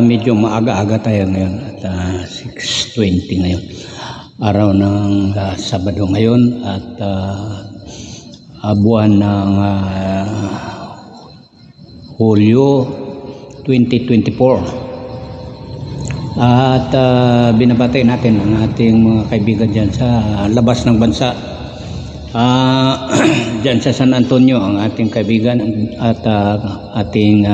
Medyo maaga-aga tayo ngayon at 6:20 ngayon. Araw ng Sabado ngayon at buwan ng Hulyo 2024. At binabati natin ang ating mga kaibigan dyan sa labas ng bansa. Dyan sa San Antonio ang ating kaibigan at ating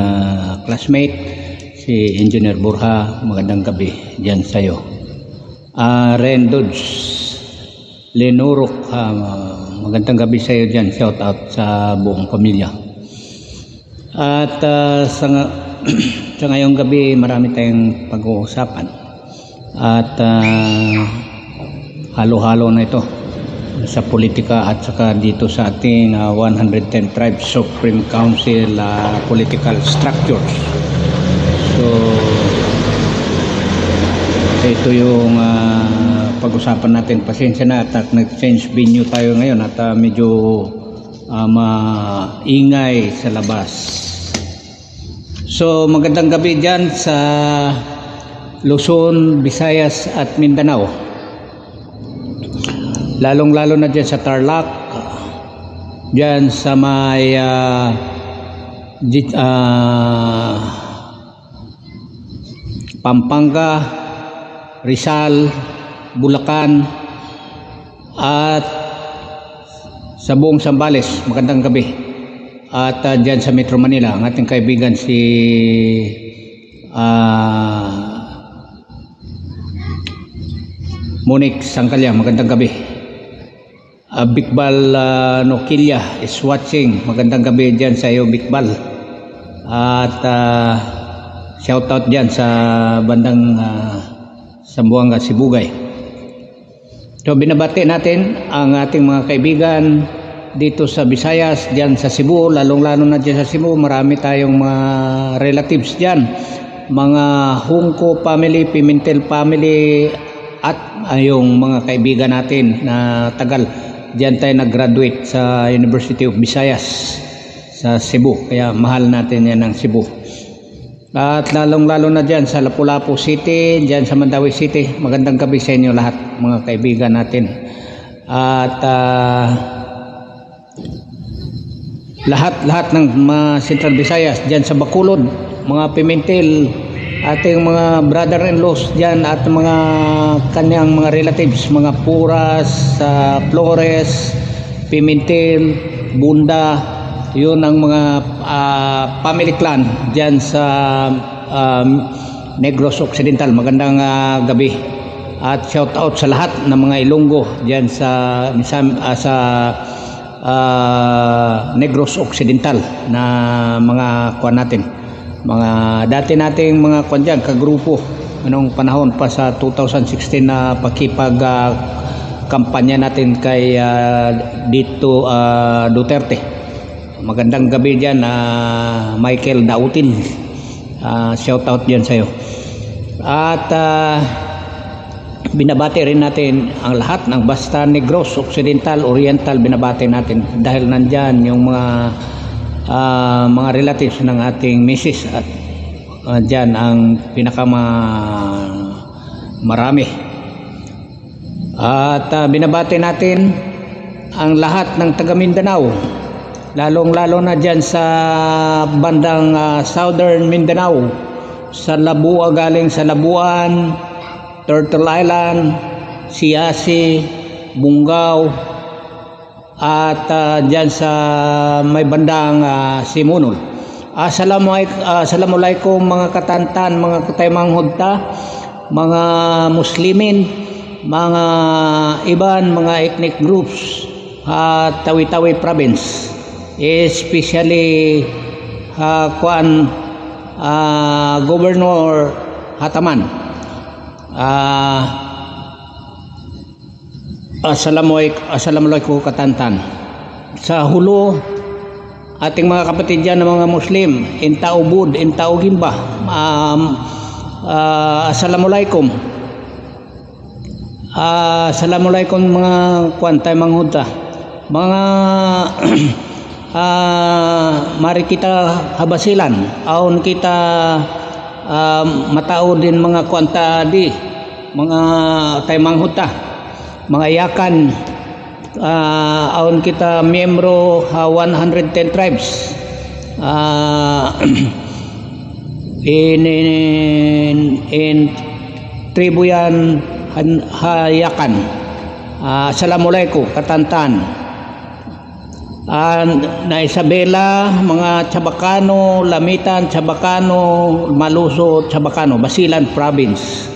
classmate si Engineer Borja. Magandang gabi dyan sa'yo. Rendods Lenurok, magandang gabi sa'yo dyan. Shout out sa buong pamilya. At sa ngayong gabi marami tayong pag-uusapan at halo-halo na ito sa politika at saka dito sa ating 110 Tribes Supreme Council political structures. So ito yung pag-usapan natin. Pasensya na at nag-change venue tayo ngayon at medyo maingay sa labas. So magandang gabi dyan sa Luzon, Visayas at Mindanao, lalong-lalo na dyan sa Tarlac, dyan sa may Pampanga, Rizal, Bulacan at sa buong Zambales. Magandang gabi. At dyan sa Metro Manila ang ating kaibigan si Monique Sangkalya. Magandang gabi. Bikbal Nokilia is watching. Magandang gabi dyan sa iyo, Bikbal. At shout out dyan sa bandang Sambuanga, Sibugay. So binabati natin ang ating mga kaibigan dito sa Visayas, dyan sa Cebu, lalong-lalo na dyan sa Cebu. Marami tayong mga relatives dyan, mga Hungko family, Pimentel family at yung mga kaibigan natin na tagal dyan tayo nag-graduate sa University of Visayas sa Cebu, kaya mahal natin yan ng Cebu. At lalong-lalo na dyan sa Lapu-Lapu City, dyan sa Mandawi City. Magandang gabi sa inyo lahat, mga kaibigan natin. At lahat ng mga Central Visayas, dyan sa Bacolod, mga Pimentel, ating mga brother-in-laws dyan at mga kanyang mga relatives, mga Puras, Flores, Pimentel, Bunda. Yun ang mga family clan dyan sa Negros Occidental. Magandang gabi at shout out sa lahat ng mga Ilonggo dyan sa Negros Occidental na mga kuwan natin, mga dati nating mga kuwan dyan, kagrupo anong panahon pa sa 2016 na pakipag kampanya natin kay dito Duterte. Magandang gabi dyan, Michael Dautin. Shout out dyan sa'yo. At binabati rin natin ang lahat ng basta Negros, Occidental, Oriental. Binabati natin dahil nandyan yung mga relatives ng ating misis at dyan ang marami. At binabati natin ang lahat ng taga Mindanao, lalong-lalo na dyan sa bandang Southern Mindanao, sa Labua, galing sa Labuan, Turtle Island, Siasi, Bungaw, at dyan sa may bandang Simunol. Assalamualaikum mga katantan, mga kataymang-hudta, mga Muslimin, mga iban, mga ethnic groups at Tawi-Tawi province, especially Governor Hataman. Assalamualaikum katantan. Sa hulo ating mga kapatid dyan ng mga Muslim, Inta Ubud, Inta Ugimba, assalamualaikum. Assalamualaikum mga kwantay manghudta, mga mari kita habasilan, aon kita matao din mga kwanta di mga taymanghuta mga yakan aon kita miyembro 110 tribes in tribu yan hayakan assalamualaikum katantan na Isabela, mga Chabacano, Lamitan, Chabacano, Maluso, Chabacano, Basilan Province.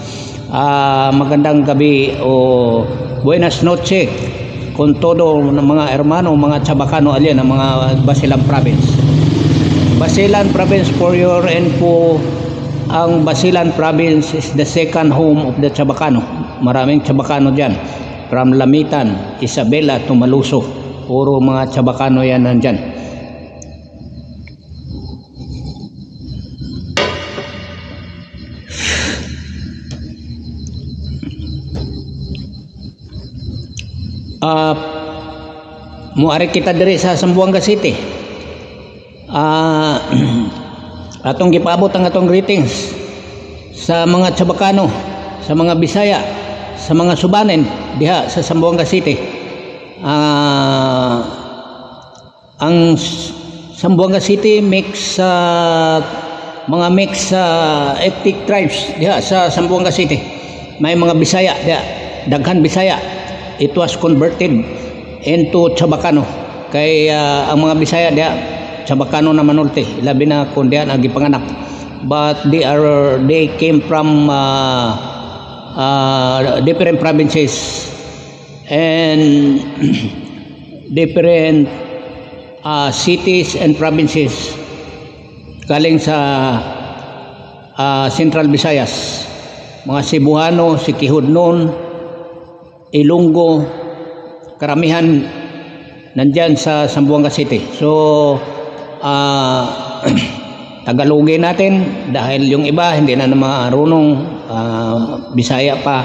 Magandang gabi o buenas noches con todo ng mga hermano, mga Chabacano alien, ng mga Basilan Province. Basilan Province, for your info, ang Basilan Province is the second home of the Chabacano. Maraming Chabacano dyan. From Lamitan, Isabela to Maluso. Puro mga Chabacano yan nandyan. Muari kita diri sa Zamboanga City. Atong gipaabot ang atong greetings sa mga Chabacano, sa mga Bisaya, sa mga Subanen diha sa Zamboanga City. Ang Zamboanga City mix mga mix ethnic tribes diha sa Zamboanga City. May mga Bisaya diha, daghan Bisaya. It was converted into Chabacano. Kay ang mga Bisaya diha Chabacano na manulti, labi na kun diha nagipanganak. But they came from different provinces and different cities and provinces galing sa Central Visayas, mga Cebuano, Siquijornon, Ilonggo, karamihan nandyan sa Zamboanga City. So Tagalogin natin dahil yung iba hindi na marunong Bisaya pa.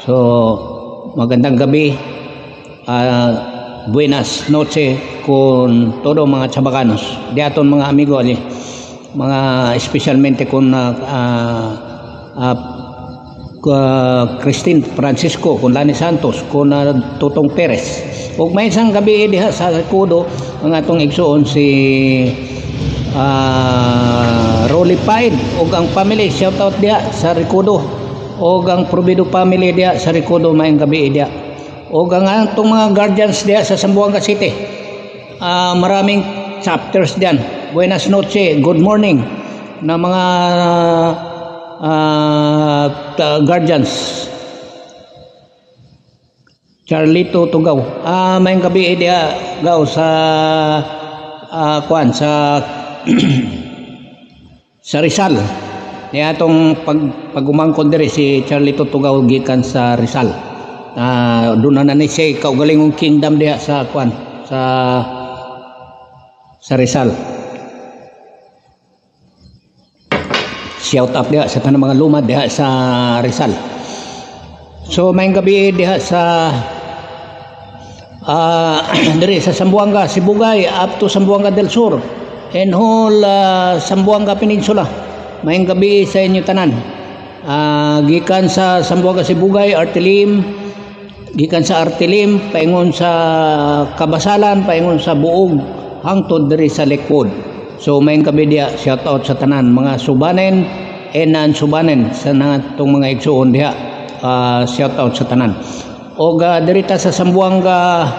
So magandang gabi, buenas noches con todo mga Chabacanos. Di aton mga amigo ali, mga especialmente con Christine Francisco, con Lani Santos, con Tutong Perez. Ug may isang gabi diha sa Kudo ang atong igsuon si Rolly Paid ug ang family, shout out diha sa Ricudo. O ang Provido family diya sa Ricudo, mayang gabi diya. O ang atong mga guardians diya sa Zamboanga City. Maraming chapters diyan. Buenas noches, good morning na mga guardians. Charlito Tugaw. Mayang gabi diya gaw sa sa sa Rizal. Niya atong pagumangkon diri si Charlito Tugaw gikan sa Rizal. Doon na ni siya kaugalingong kingdom diha sa sa Rizal. Shout out diha sa tanang mga lumad diha sa Rizal. So may gabi diha sa diri sa Zamboanga, Sibugay up to Zamboanga del Sur and whole Zamboanga Peninsula. Mayang gabi sa inyo tanan. Gikan sa Zamboanga Sibugay, Artilim, gikan sa Artilim, paingon sa Kabasalan, paingon sa Buog, hangtod diri sa Lakewood. So mayang gabi dia, shout out sa tanan mga Subanen and non-Subanen sa natong mga igsuon diha. Shout out sa tanan. Og diri ta sa Zamboanga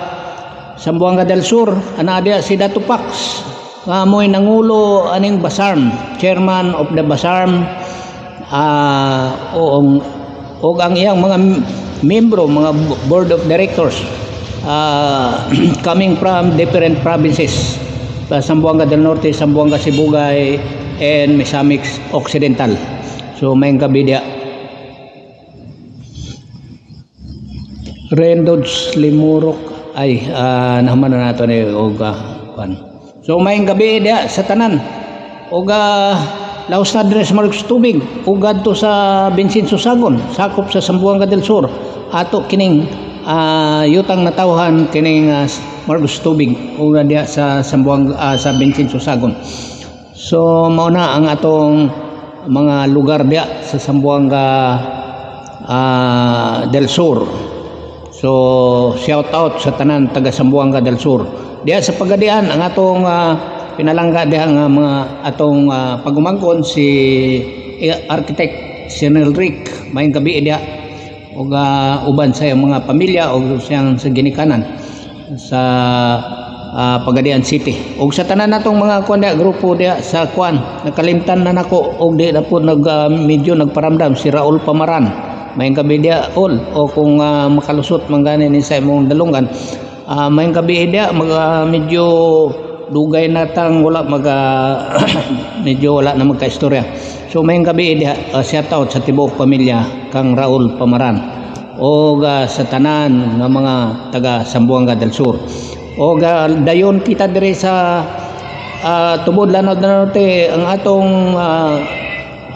del Sur, ana dia si Dato Pax. Mo'y nangulo aning Basarm, chairman of the Basarm, o ang iyang mga membro, mga board of directors coming from different provinces, Zamboanga del Norte, Zamboanga Sibugay, and Misamis Occidental. So may gabi dia. Rendods Limurok ay naman na nato ni Oga. So mayang gabi dia sa tanan. Oga laos na dres marks tubig. Oga to sa Bensin Susagon, sakop sa Zamboanga del Sur. Ato kining yutang natawhan kining marks tubig. Oga dia sa Zamboanga sa Bensin Susagon. So mao na ang atong mga lugar diya sa Zamboanga del Sur. So shout out sa tanan taga Zamboanga del Sur. Diya sa Pagadian ang atong pinalangga diha nga mga atong pagumangkon si Architect Senel Rick maayong gabi diha ug uban sa iyang mga pamilya ug siyang sa ginikanan sa Pagadian City ug sa tanan natong mga kuan diha grupo diha sa kuan nakalimtan na nako ug di na po medyo nagparamdam si Raul Pamaran maayong gabi diha all o kung makalusot man gani ni sa imong dalungan maayong gabi diha medyo dugay natang wala medyo wala na magkaistorya. So maayong gabi diha shout out sa tibuok pamilya kang Raul Pamaran o sa tanan nga mga taga Zamboanga del Sur. O dayon kita dire sa tubod Lanao Norte ang atong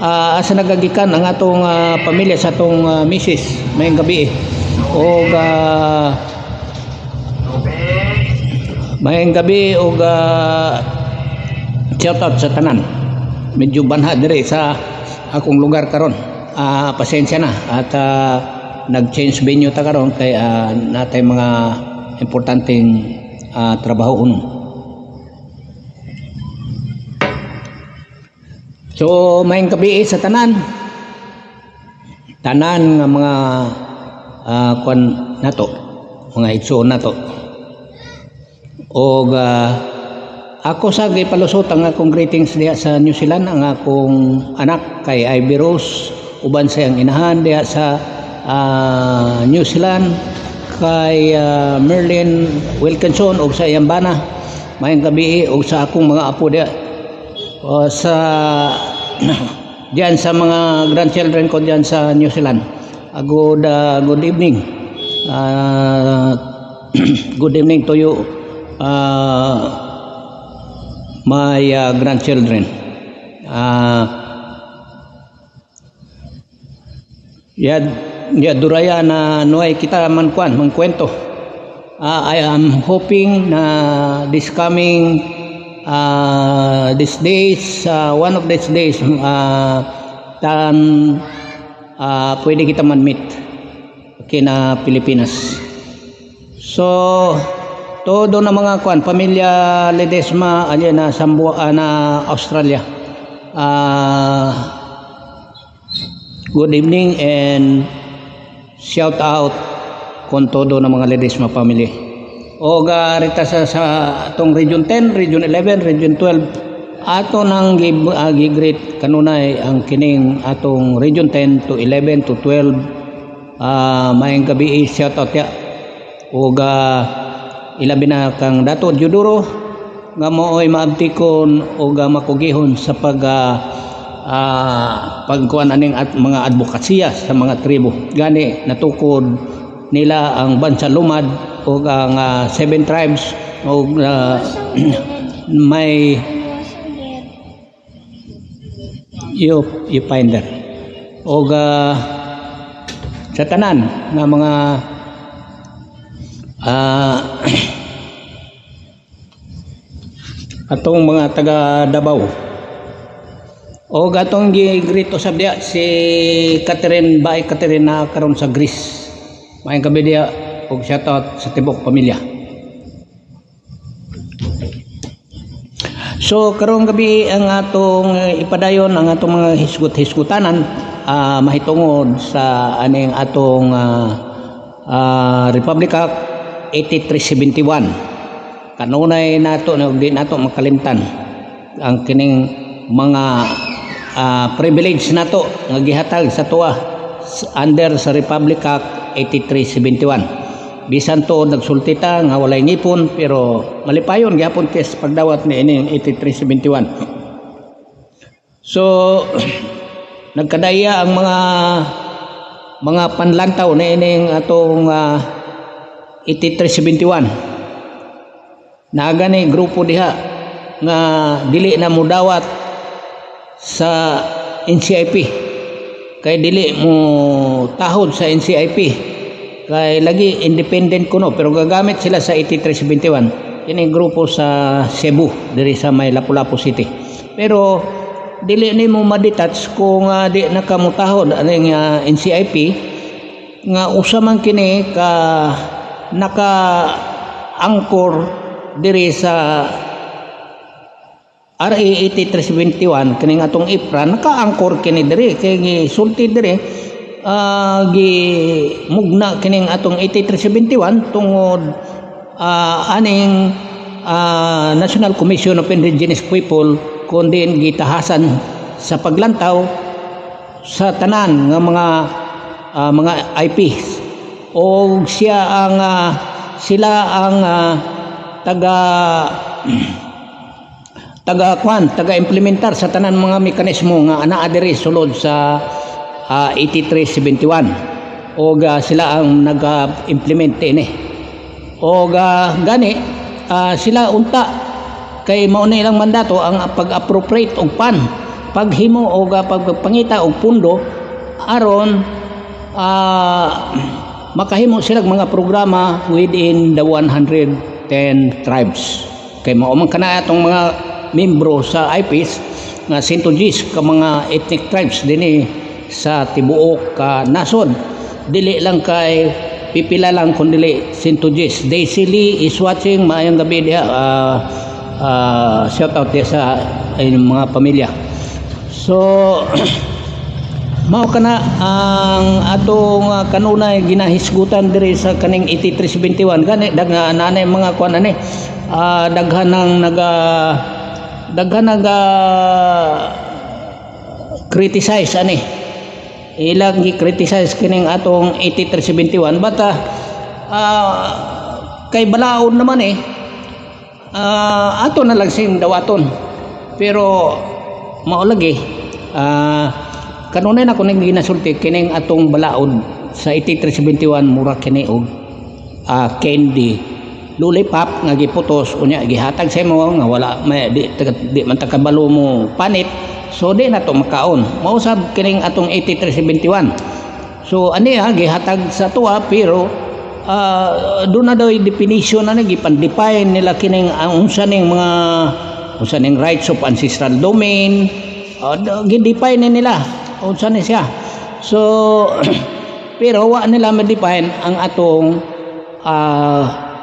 asa nagagikan ang atong pamilya sa atong misis maayong gabi o maayong gabi o shout out sa tanan. Medyo banha dire sa akong lugar karon. Pasensya na at nag-change venue ta karon kay natay mga importanteng trabaho unon. So maayong gabi sa tanan nga mga kuan nato, mga igsoon nato. O ako sa gipalusot ang akong greetings diha sa New Zealand ang akong anak kay Ivy Rose uban sa iyang inahan diha sa New Zealand kay Merlin Wilkinson ug sa iyang bana maayong gabi ug sa akong mga apo diha sa diyan sa mga grandchildren ko diyan sa New Zealand. Good evening. Good evening to you my grandchildren. Duraya na nuay kita mangkwento. I am hoping na this coming these days, one of these days pwede kita man-meet kina Pilipinas. So todo na mga pamilya Ledesma alya na na Australia. Good evening and shout out kon todo na mga Ledesma family. O rita sa atong Region 10, Region 11, Region 12 ato nang gi-greet kanunay ang kining atong Region 10 to 11 to 12 maayong gabi shout out ya. O ilabi na kang Dato Diodoro nga mooy maabtikon o makugihon sa pagkuan aning at mga advokasya sa mga tribo gani natukod nila ang Bansa Lumad o ang 7 tribes o may you find there o sa tanan nga mga atong mga taga Davao o gatong gi-greet usab dia si Catherine na karon sa Greece maayong gabi dia og shout out sa tibok pamilya. So karong gabi ang atong ipadayon ang atong mga hisgut-hisgutanan mahitungod sa aning atong Republic Act 8371. Kanunay nato na di nato makalimtan ang kining mga privilege nato nga gihatag sa tuwa under sa Republic Act 8371. Bisan to nagsulti ta nga walay ngipon pero malipayon gyapon kes pagdawat ni ining 8371. So nagkadaya ang mga panlantaw na ining atong 8371 na gani grupo diha nga dili na mo dawat sa NCIP kay dili mo tahod sa NCIP kay lagi independent kuno pero gagamit sila sa 8371 kini grupo sa Cebu diri sa may Lapu-Lapu City pero dili nimo ma-detach kung di nakamutahon aning NCIP nga usa man kini ka naka-angkor diri sa RA 8371 kining atong IPRA, naka-angkor kini diri kay gisulti diri gi mugna kining atong 8371 tungod aning National Commission of Indigenous People kundi gitahasan sa paglantaw sa tanan nga mga IPs o sila ang taga implementar sa tanan mga mekanismo nga anaa diri sulod sa 8371 o sila ang nag-implement ini o gani sila unta kay mao na ilang mandato ang pag-appropriate og paghimo o pagpangita og pundo aron makahimo sila mga programa within the 110 tribes kay mao man kana atong mga membro sa IPs nga 110 ka mga ethnic tribes dinhi sa tibuok ka nasod, dili lang kay pipila lang kundi 110. Daisy Lee is watching, maayong gabi diha, shout out diha sa mga pamilya. So mao kana ang atong kanunay ginahisgutan diri sa kaning 8371 gani nanay mga kuan ani daghan naga criticize ani ilang gi-criticize kining atong 8371 bata kay balaod naman ato na lang sing dawaton pero mao lagi kanunay na ko ning ginasulti kining atong balaod sa 8371 mura kini og candy lollipop nga giputos unya gihatag sa imo nga wala may di man takabalo mo panit. So di na to makaon. Mausab kining atong 8371. So ani gihatag sa tuwa pero doon na daw definition na gipandefine nila kining unsa ning rights of ancestral domain. Gidefine nila unsa ni siya. So pero wa nila ma-define ang atong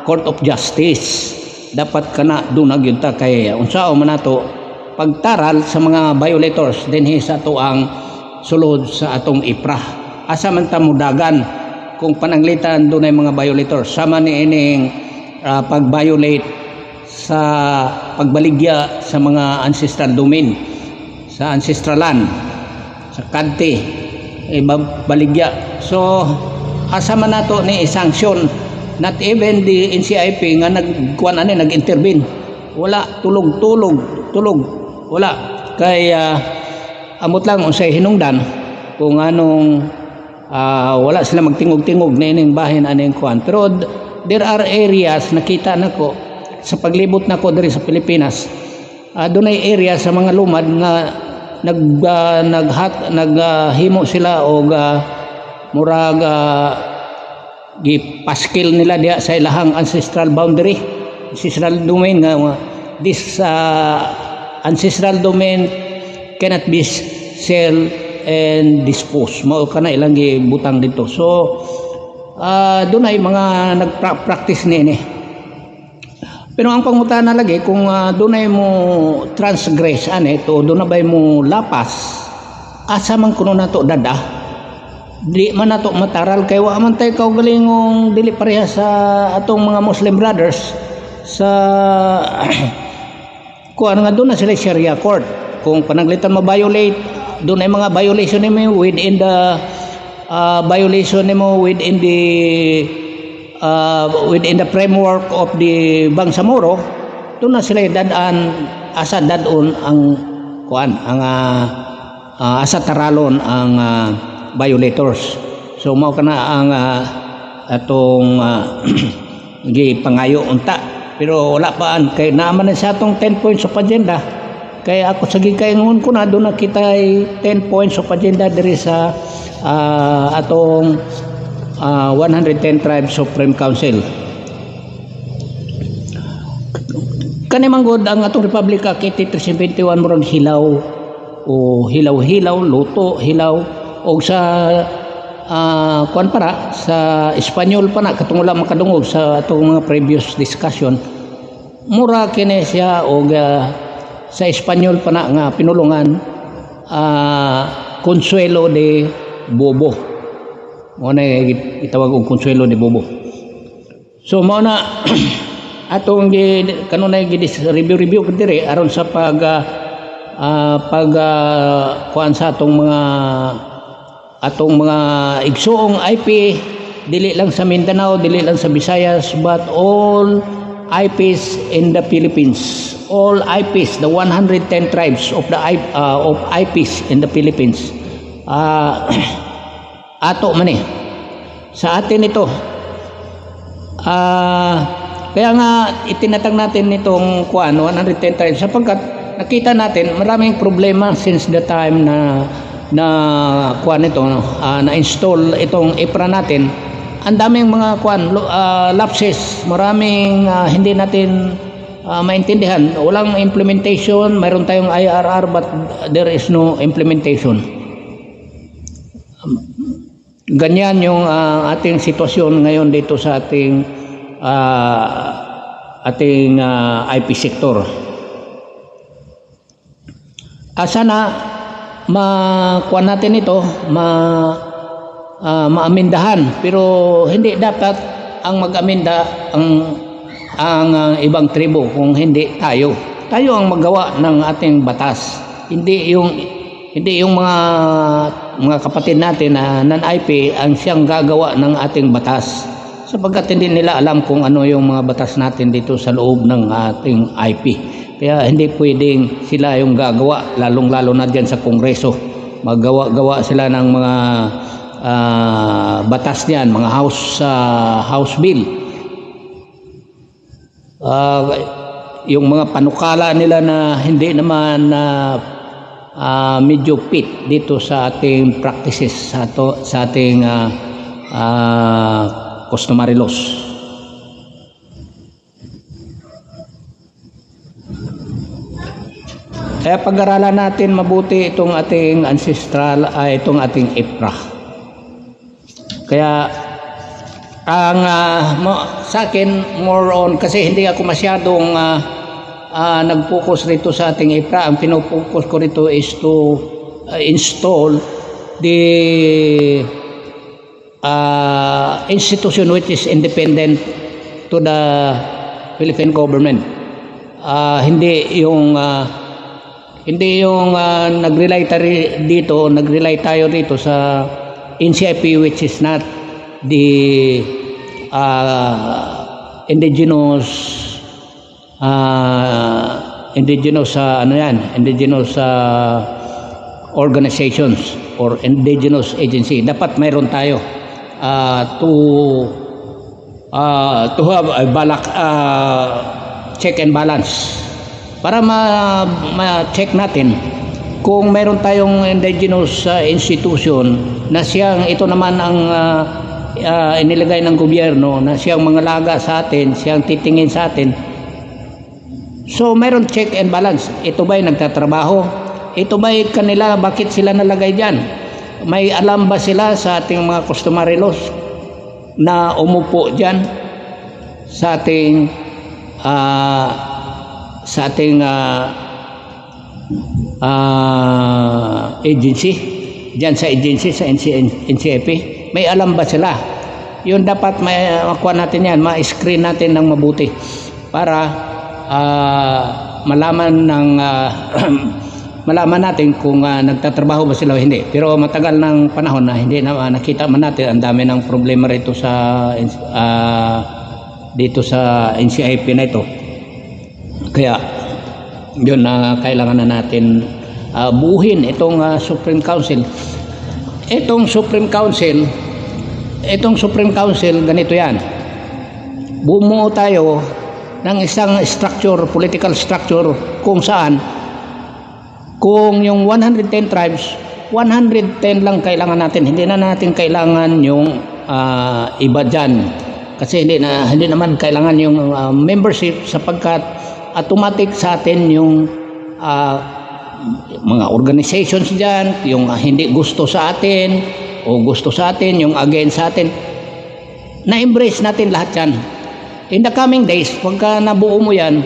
Court of Justice. Dapat kana doon na gyud ta kay unsa man nato pagtaral sa mga violators dinhi sa tuang sulod sa atong IPRA. Asa man ta mudagan kung pananglitan dunay mga violators sama ni ining pag-violate sa pagbaligya sa mga ancestral domain, sa ancestral land, sa kanti baligya. So asa man nato ni sanction, not even the NCIP nga nag-intervene. Wala tulog wala kay amot lang unsay hinungdan kung anong wala sila magtingog-tingog na ining bahin aning kuan. Pero there are areas nakita nako sa paglibot nako diri sa Pilipinas, dunay area sa mga lumad nga naghimo sila og murag gipaskil nila diha sa ilahang ancestral boundary, ancestral domain nga this ancestral domain cannot be sell and dispose. Mao kana ilang gibutang dito. So dunay mga nagpractice ni. Pero ang pangutana lagi kung dunay mo transgress to dunay bay mo lapas, asa man kuno nato dada, di man nato mataral kay wa man tay kaugalingong dili pareha sa atong mga Muslim brothers sa kuan nga doon na sila Sharia court. Kung pananglitan ma-violate, doon ay mga violation nimo within the within the framework of the Bangsamoro, doon na sila dadaan asa dadon ang kuan ang asa taralon ang violators. So mao kana ang atong gipangayo unta. Pero wala pa kay naman na sa atong 10 points of agenda. Kaya ako sa gikaingon ko na doon na kita 10 points of agenda diri sa atong 110 Tribes Supreme Council. Kani manggod ang atong Republika 8371 murag hilaw o hilaw-hilaw, luto, hilaw o sa kuan para sa Espanyol pa na katong wala makadungog sa atong mga previous discussion, mura kini siya og sa Espanyol pa na nga pinulungan Consuelo de Bobo. Mo na itawag og Consuelo de Bobo. So mao na atong kanunay review diri aron sa kuan sa atong mga igsuong IP, dili lang sa Mindanao, dili lang sa Visayas, but all IPs in the Philippines, all IPs, the 110 tribes of the of IPs in the Philippines, ato man sa atin ito. Kaya nga itinatag natin nitong 110 tribes sapagkat nakita natin maraming problema since the time na na-install itong IPRA natin. Ang daming mga lapses, maraming hindi natin maintindihan. Walang implementation, mayroon tayong IRR but there is no implementation. Ganyan yung ating sitwasyon ngayon dito sa ating IP sector. Sana makuha natin ito, maamindahan, pero hindi dapat ang mag-aminda ang ibang tribo kung hindi tayo ang magawa ng ating batas, hindi yung mga kapatid natin na non-IP ang siyang gagawa ng ating batas, sapagkat hindi nila alam kung ano yung mga batas natin dito sa loob ng ating IP. Kaya hindi pwedeng sila yung gagawa, lalong-lalo na dyan sa Kongreso. Maggawa-gawa sila ng mga batas niyan, mga house bill. Yung mga panukala nila na hindi naman medyo fit dito sa ating practices, sa ating customary laws. Kaya pag-aralan natin mabuti itong ating ancestral, itong ating IPRA. Kaya ang sa akin more on, kasi hindi ako masyadong nag-focus rito sa ating IPRA. Ang pinopokus ko rito is to install the institution which is independent to the Philippine government. Hindi yung nag-rely tayo dito sa NCIP, which is not the indigenous organizations or indigenous agency. Dapat mayroon tayo to have a check and balance para ma-check natin kung meron tayong indigenous institution na ito naman ang inilagay ng gobyerno na siyang mangalaga sa atin, siyang titingin sa atin. So meron check and balance. Ito ba'y nagtatrabaho? Ito ba'y kanila, bakit sila nalagay dyan? May alam ba sila sa ating mga customary laws na umupo dyan sa ating agency, dyan sa agency, sa NCIP? May alam ba sila? Yun dapat makuha natin yan, ma-screen natin ng mabuti para malaman natin kung nagtatrabaho ba sila o hindi. Pero matagal ng panahon na hindi na nakita man natin ang dami ng problema rito dito sa NCIP na ito. Kaya yun na kailangan na natin buuhin itong Supreme Council. Itong Supreme Council ganito yan. Bumuo tayo ng isang structure, political structure, kung saan kung yung 110 tribes, 110 lang kailangan natin. Hindi na natin kailangan yung iba dyan. Kasi hindi naman kailangan yung membership, sapagkat automatic sa atin yung mga organizations dyan, yung hindi gusto sa atin o gusto sa atin, yung against sa atin, na-embrace natin lahat yan. In the coming days, pagka nabuo mo yan,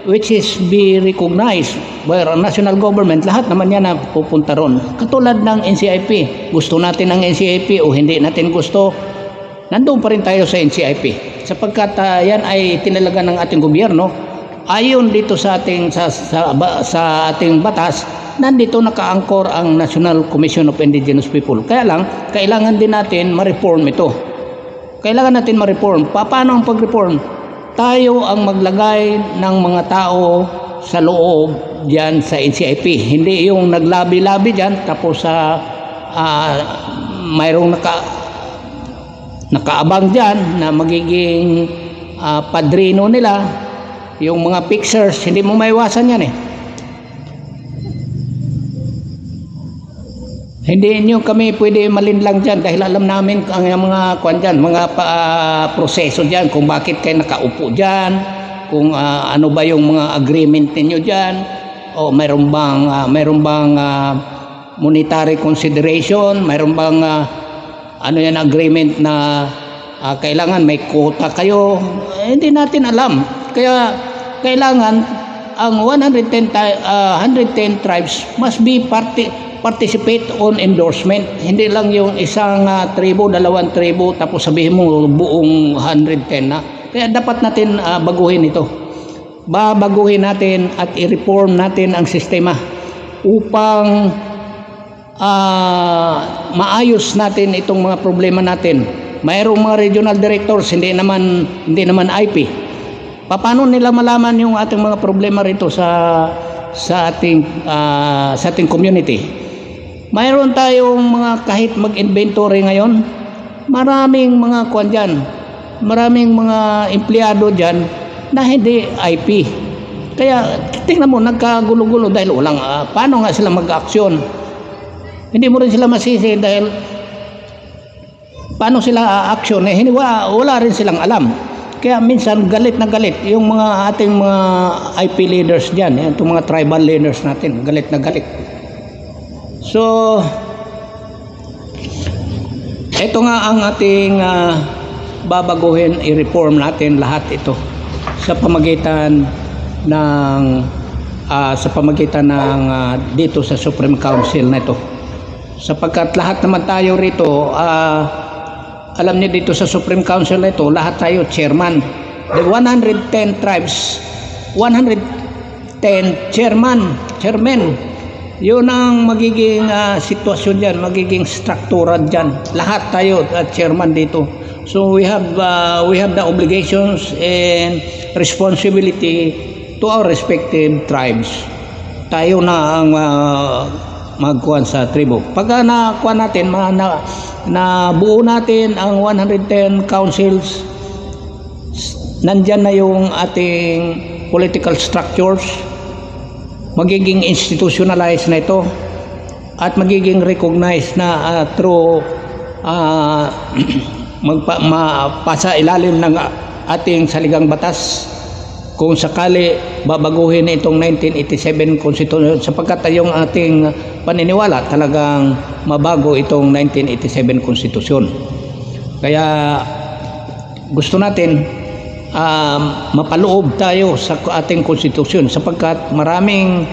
which is be recognized by our national government, lahat naman yan na pupunta ron. Katulad ng NCIP, gusto natin ng NCIP o hindi natin gusto, nandun pa rin tayo sa NCIP. Sapagkat yan ay tinalaga ng ating gobyerno, ayon dito sa ating sa ating batas, nandito nakaangkor ang National Commission of Indigenous People. Kaya lang, kailangan din natin ma-reform ito. Kailangan natin ma-reform. Paano ang pag-reform? Tayo ang maglagay ng mga tao sa loob diyan sa NCIP. Hindi yung naglabi-labi diyan tapos mayroong nakaabang diyan na magiging padrino nila. Yung mga pictures, hindi mo maiwasan yan eh. Hindi nyo kami pwede malinlang dyan dahil alam namin ang mga kwan dyan, mga proseso dyan, kung bakit kayo nakaupo dyan, kung ano ba yung mga agreement ninyo dyan, o mayroon bang monetary consideration, mayroon bang ano yan agreement na kailangan may quota kayo, hindi natin alam. Kaya kailangan ang 110 tribes must be participate on endorsement. Hindi lang yung isang tribo, dalawang tribo, tapos sabihin mo buong 110 na. Kaya dapat natin baguhin ito. Babaguhin natin at i-reform natin ang sistema upang maayos natin itong mga problema natin. Mayroong mga regional directors, hindi naman IP. Paano nila malaman yung ating mga problema rito sa ating community? Mayroon tayong mga kahit mag-inventory ngayon, maraming mga kwan dyan, maraming mga empleyado dyan na hindi IP. Kaya tingnan mo, nagkagulo-gulo dahil walang paano nga sila mag-aksyon. Hindi mo rin sila masisi dahil paano sila action hindi wala rin silang alam. Kaya minsan galit na galit yung mga ating mga IP leaders diyan, itong mga tribal leaders natin, galit na galit. So ito nga ang ating babaguhin, i-reform natin lahat ito sa pamagitan ng dito sa Supreme Council na ito. Sapagkat lahat naman tayo rito alam niyo dito sa Supreme Council na ito, lahat tayo chairman. The 110 tribes, 110 chairman. Yun ang magiging sitwasyon dyan, magiging struktura dyan. Lahat tayo chairman dito. So we have the obligations and responsibility to our respective tribes. Tayo na ang magkuhan sa tribo. Pag nakuha natin, nabuo natin ang 110 councils, nandyan na yung ating political structures, magiging institutionalized na ito at magiging recognized na through mapasa ilalim ng ating saligang batas kung sakali babaguhin itong 1987 Constitution, sapagkat yung ating paniniwala talagang mabago itong 1987 Constitution. Kaya gusto natin mapaloob tayo sa ating konstitusyon sapagkat maraming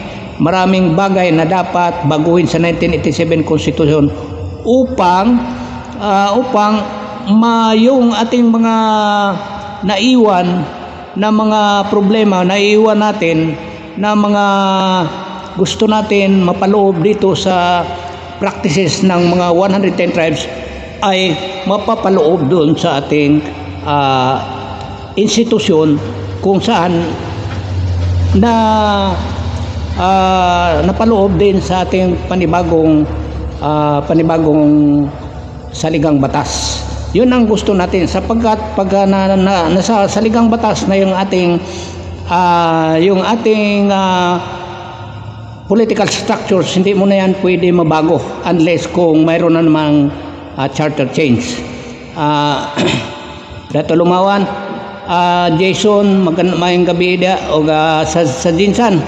bagay na dapat baguhin sa 1987 Constitution upang yung ating mga naiwan na mga problema na iiwan natin, na mga gusto natin mapaloob dito sa practices ng mga 110 tribes ay mapapaloob doon sa ating institusyon kung saan napaloob din sa ating panibagong saligang batas. Yun ang gusto natin sapagkat pag nasa saligang batas na yung ating political structures, hindi mo na yan pwede mabago unless kung mayroon na namang charter change. Dato Lumawan, Jason, mayang gabi o sa Jinsan.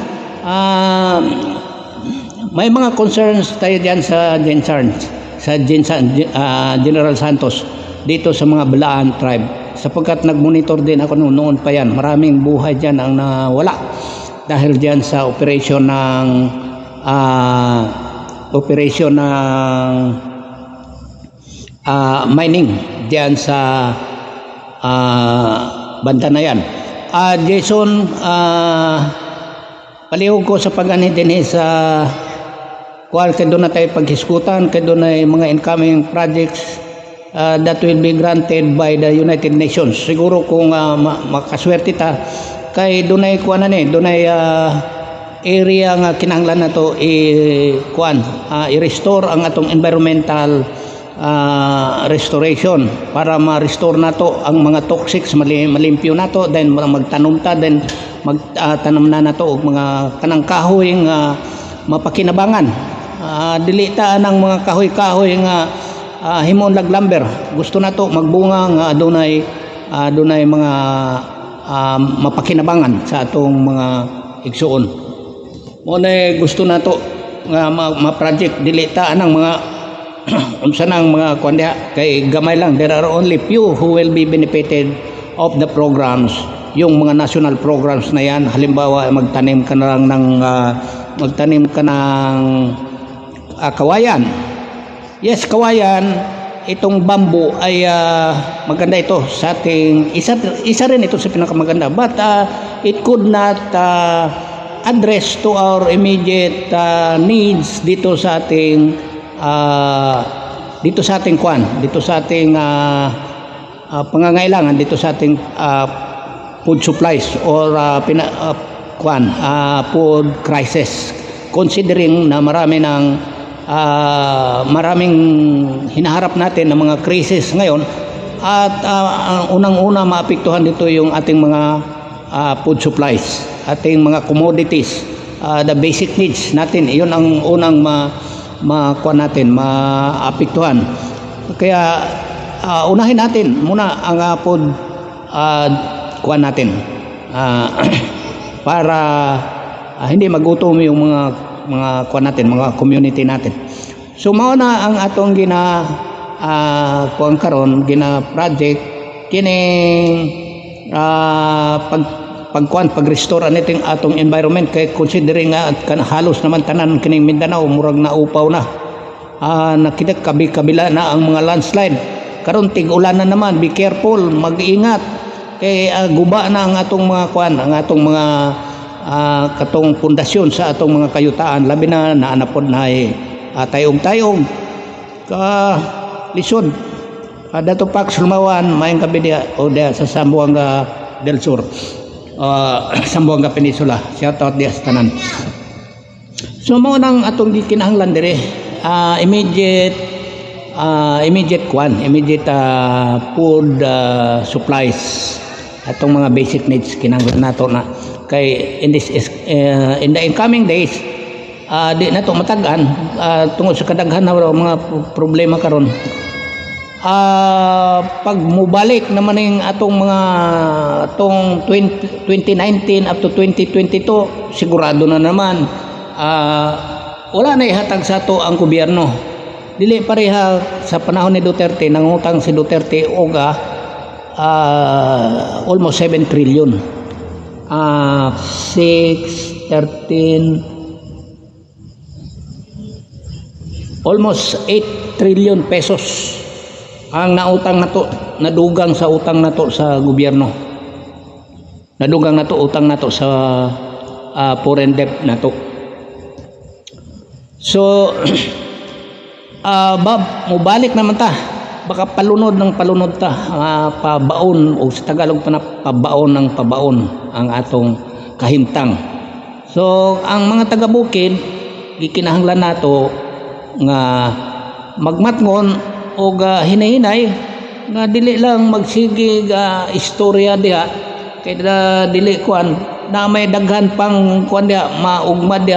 may mga concerns tayo diyan sa General Santos dito sa mga Balaan tribe, sapagkat nagmonitor din ako noon pa yan. Maraming buhay diyan ang nawala dahil diyan sa operation ng mining diyan sa banda na yan. Jason, palihog ko sa pagani din sa kung doon na tayo paghiskutan, kaya doon ay mga incoming projects that will be granted by the United Nations. Siguro kung makaswerte ta, kay doon ay kuan doon ay area nga kinahanglan nato i-restore ang atong environmental restoration para ma-restore nato ang mga toxics, malimpyo nato, then magtanom ta, then magtanom na nato og mga kanang kahoy nga mapakinabangan. Dili ta ang mga kahoy-kahoy nga himon lag lumber. Gusto nato magbunga nga adunay mga mapakinabangan sa atong mga igsuon. Mo na gusto nato nga ma-project, dili ta anang mga unsa nang mga kuan diha kay gamay lang. There are only few who will be benefited of the programs, yung mga national programs na yan. Halimbawa magtanim ka na lang ng kawayan. Yes, kawayan. Itong bamboo ay maganda ito sa ating isa rin ito sa pinakamaganda, but it could not address to our immediate needs dito sa ating pangangailangan dito sa ating food supplies or food crisis, considering na maraming hinaharap natin ng mga krisis ngayon, at unang-una maapektuhan dito yung ating mga food supplies, ating mga commodities, the basic needs natin. Iyon ang unang maapektuhan. Kaya unahin natin muna ang food natin para hindi magutom yung mga community natin. So mao na ang atong project kining pag-restore aniting atong environment, kay considering nga halos naman tanan kining Mindanao murag naupaw na. Nakita kabila na ang mga landslide. Karon tig-ulan na naman, be careful, mag-ingat kay guba na ang atong mga katong pundasyon sa atong mga kayutaan, labi na naanapod na tayong lisod. Dato Pax Lumawan, mayang gabi dia sa Zamboanga del Sur, Zamboanga Peninsula. Shout out dia sa tanan. So mao nang atong gikinahanglan dire, immediate food supplies, atong mga basic needs kinahanglan nato na kay in the incoming days di nato matagan tungod sa kadaghan na mga problema karon. Pag mubalik naman ng atong 2019 up to 2022, sigurado na naman wala na ihatag sa ato ang gobyerno. Dili pareha sa panahon ni Duterte, nangutang si Duterte og almost 7 trillion. almost 8 trillion pesos ang nautang nato, nadugang sa utang nato sa gobyerno. Nadugang nato utang nato sa foreign debt nato. So mubalik naman ta, baka palunod ta, pabaon, o sa Tagalog pa na pabaon ng pabaon ang atong kahimtang. So ang mga taga-bukid gikinahanglan nato nga magmatngon o hinahinay nga dili lang magsige istorya diha, kay dili kuan na may daghan pang kuan diha, maugmad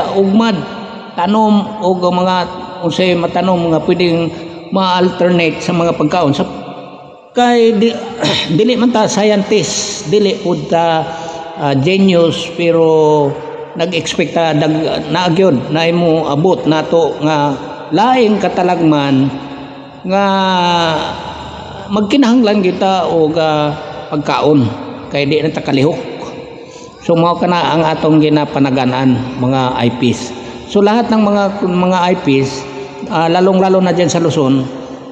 tanom o mga unsay matanom nga pwedeng ma-alternate sa mga pagkaon. Sa kay dili man ta scientist, dili pud ta genius, pero nag-expect na gyud na imo abot nato nga laing katalagman nga magkinahanglan kita og pagkaon kay di na ta kalihok. So mao kana ang atong ginapanagan-an mga IPs. So lahat ng mga IPs lalong-lalo na diyan sa Luzon,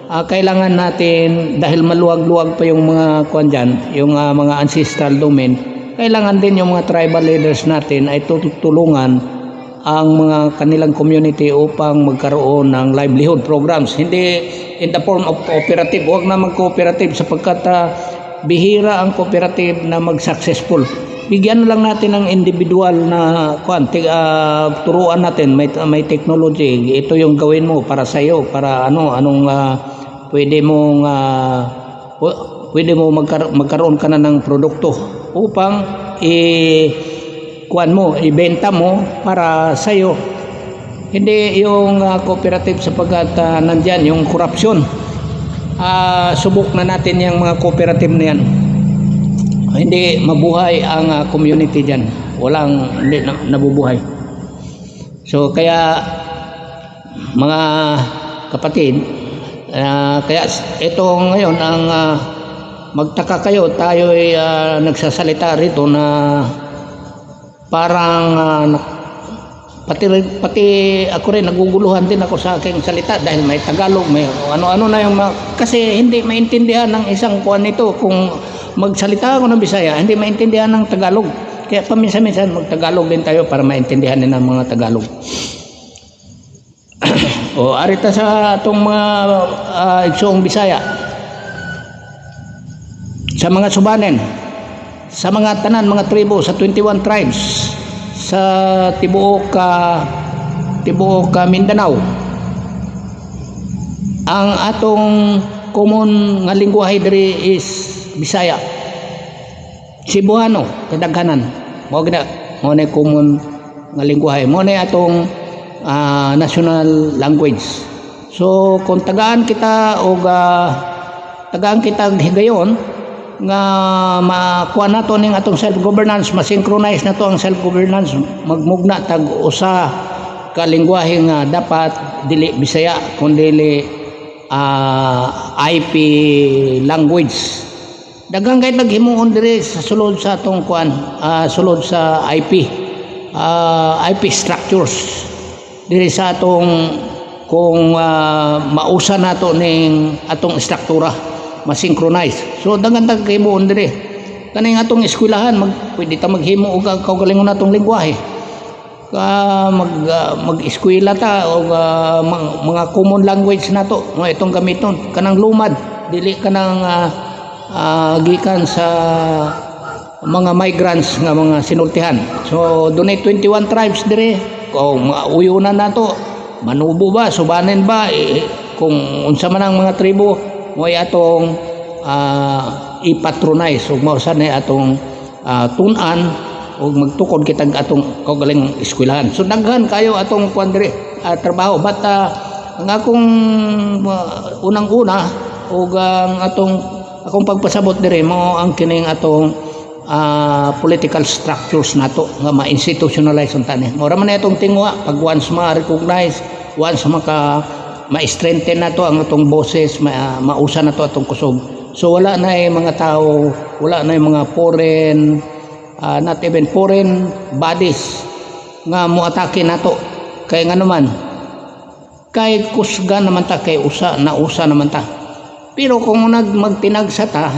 kailangan natin dahil maluwag-luwag pa yung mga kuan diyan, yung mga ancestral domain, kailangan din yung mga tribal leaders natin ay tutulungan ang mga kanilang community upang magkaroon ng livelihood programs. Hindi in the form of cooperative. Huwag na mag-cooperative sapagkat bihira ang cooperative na mag-successful. Bigyan lang natin ng individual na turuan natin, may technology. Ito yung gawin mo para sa iyo, para anong pwede mo magkaroon ka na ng produkto upang ibenta mo para sa iyo. Hindi yung cooperative sapagkat nandiyan yung korupsyon. Subok na natin yung mga cooperative na yan. Hindi mabuhay ang community diyan. Hindi nabubuhay. So kaya mga kapatid, kaya ito ngayon ang magtaka kayo, tayo ay nagsasalita rito na parang pati ako rin naguguluhan din ako sa aking salita dahil may Tagalog, may ano-ano na yung kasi hindi maintindihan ng isang kuan nito kung magsalita ako ng Bisaya, hindi maintindihan ng Tagalog. Kaya paminsan-minsan mag-Tagalog din tayo para maintindihan din ng mga Tagalog. O arita sa atong mga igsoong Bisaya, sa mga subanen, sa mga tanan, mga tribo, sa 21 tribes sa tibuok Mindanao, ang atong common nga lingwahe diri is Bisaya. Cebuano kadaghanan mao na common nga lingwahe, mao na atong national language. So kung tagaan kita higayon nga makuha nato ning atong self-governance, ma-synchronize nato ang self-governance, magmugna tag usa ka lingwahe nga dapat dili Bisaya kundi IP language. Daghang kay naghimuon diri sa sulod sa atong sulod sa IP structures diri sa atong kung mausa nato ning atong struktura, ma-synchronize. So daghan naghimuon diri kaning atong eskwelahan, pwede ta maghimo og kaugalingon natong lengguwahe. Mag-eskwela ta og mga common language nato nga itong gamiton kanang lumad, dili kanang gikan sa mga migrants nga mga sinultihan. So dunay 21 tribes dire, kung uyunan nato manubo ba, subanen ba, kung unsa man ang mga tribo mo'y atong ipatronize ug mao sa atong tun-an ug magtukod kitag atong kaugaling eskwelahan. So daghan kayo atong dire trabaho, but ang akong unang-una ug ang akong pagpasabot dire mo ang kining atong political structures nato nga ma-institutionalize untani. Mora man itong tingwa pag once ma-recognize, once ma-strengthen nato ang atong boses, mausa nato atong kusog. So wala na mga tao, wala na mga foreign not even foreign bodies nga moatake nato. Kay nga naman kay kusgan naman ta, kay usa naman ta. Pero kung magtinagsa ta,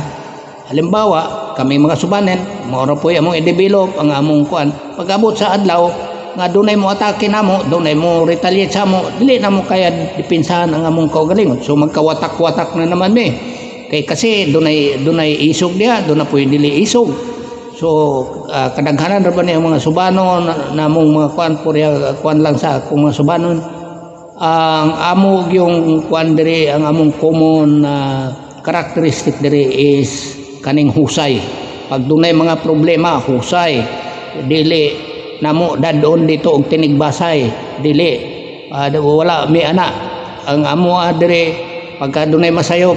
halimbawa kami mga subanen, maura po among i-develop ang among kuan, pag-abot sa adlaw nga dunay mo atake namo, dunay mo retaliate sa mo, dili na mo kaya dipinsahan ang among kaugalingon. So magkawatak-watak na naman kay kasi dunay isog diha, dunay po dili isog. So kadaghanan ra ba ni ang mga subano namong mga kuan lang sa akong mga subanon. Ang amo yung kuan diri, ang among common characteristic diri is kaning husay. Pag dunay mga problema, husay, dili namo dadon dito og tinigbasay, dili wala mi ana. Ang amo diri pagka dunay masayop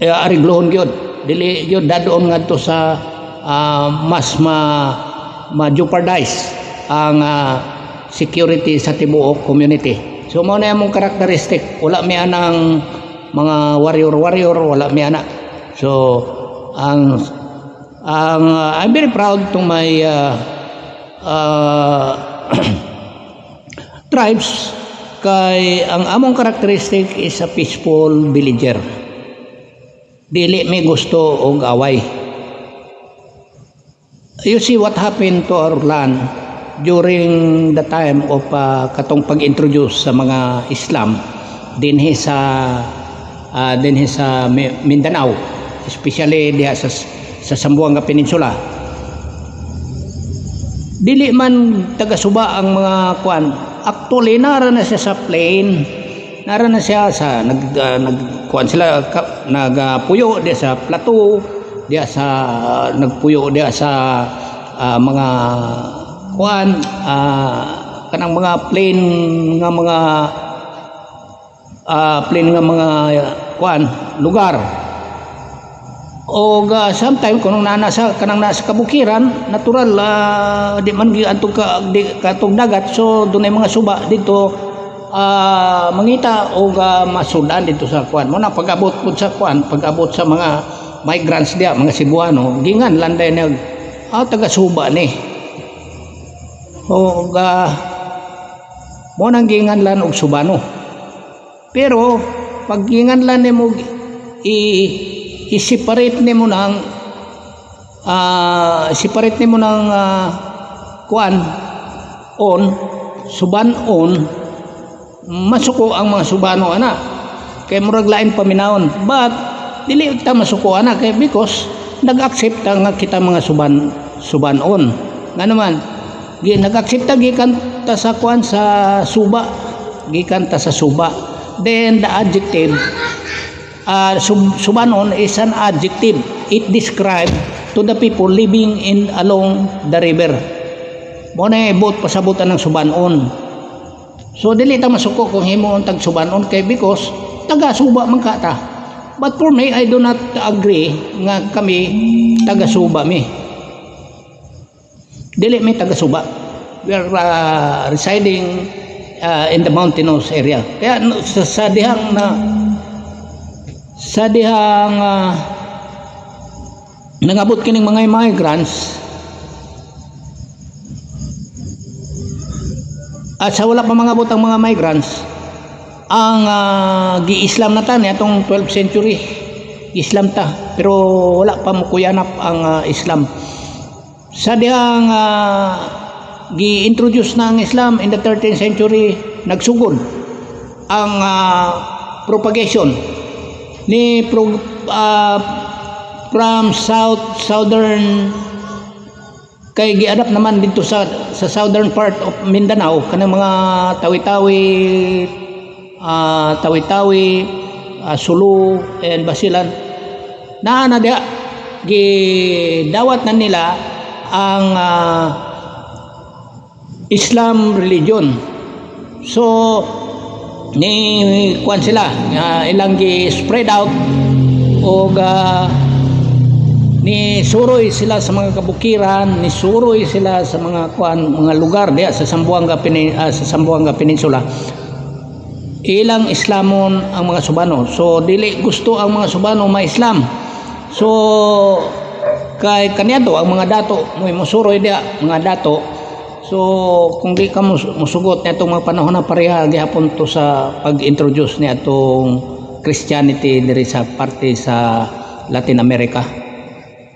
ariglohon gyud, dili gyud dadon ngadto sa mas ma-jeopardize ang security sa tibuok community. So mao na among karakteristik, wala mi anang mga warrior, wala mi ana. So ang I'm very proud to my tribes, kay ang among karakteristik is a peaceful villager. Dili may gusto og away. You see what happened to our land during the time of katong pag-introduce sa mga Islam dinhi sa Mindanao, especially diha sa Zamboanga Peninsula. Dili man taga-Suba ang mga kuan. Actually nara na siya sa plain, nara na siya sa nagkuan sila nagpuyo diha sa plateau, diha sa nagpuyo diha sa mga kuan kanang mga plain nga mga kuan lugar. O sometimes kung nasa kabukiran, natural di man giadto katong dagat, so dunay mga suba dito mangita o masudan dito sa kuan. Mo na pag-abot pud sa kuan, pag-abot sa mga migrants dia, mga Cebuano, gingan landay nag taga Suba ni. O mo nang gingan lan og Subano. Pero pag gingan lan nimo i-separate nimo ng kuan on Suban on, masuko ang mga Subano ana kay murag lain paminawon, but dili ta masuko ana kay because nag-accept nga kita mga Suban on nga naman nag-accept gikan ta sa kuan sa Suba, gikan ta sa Suba. Then the adjective Subanon is an adjective. It describes to the people living along the river. Mo na ibot pasabutan ng Subanon. So dili ta masuko kung himo tag Subanon kay because taga Suba man ka ta. But for me, I do not agree nga kami taga Suba mi. Dili mi taga Suba. We are residing in the mountainous area. Kaya sa dihang nangabot kining mga migrants at sa wala pa mangabot ang mga migrants, ang gi-Islam na ta niatong 12th century Islam ta, pero wala pa mo kuyanap ang Islam. Sa dihang gi-introduce na ang Islam in the 13th century, nagsugod ang propagation ni from southern kay giadap naman dito sa southern part of Mindanao kanang mga Tawi-Tawi, Sulu and Basilan na dia gidawat na nila ang Islam religion. So ni kuan sila ilang gi-spread out o ni suroy sila sa mga kabukiran, ni suroy sila sa mga kuan mga lugar diya sa Zamboanga Peninsula. Ilang Islamon ang mga Subano. So dili gusto ang mga Subano ma-Islam. So kay kaniadto ang mga dato mo musuroy diya mga dato. So kung di ka musugot nitong mga panahon na pareha gihapon to sa pag-introduce ni atong Christianity diri sa parte sa Latin America.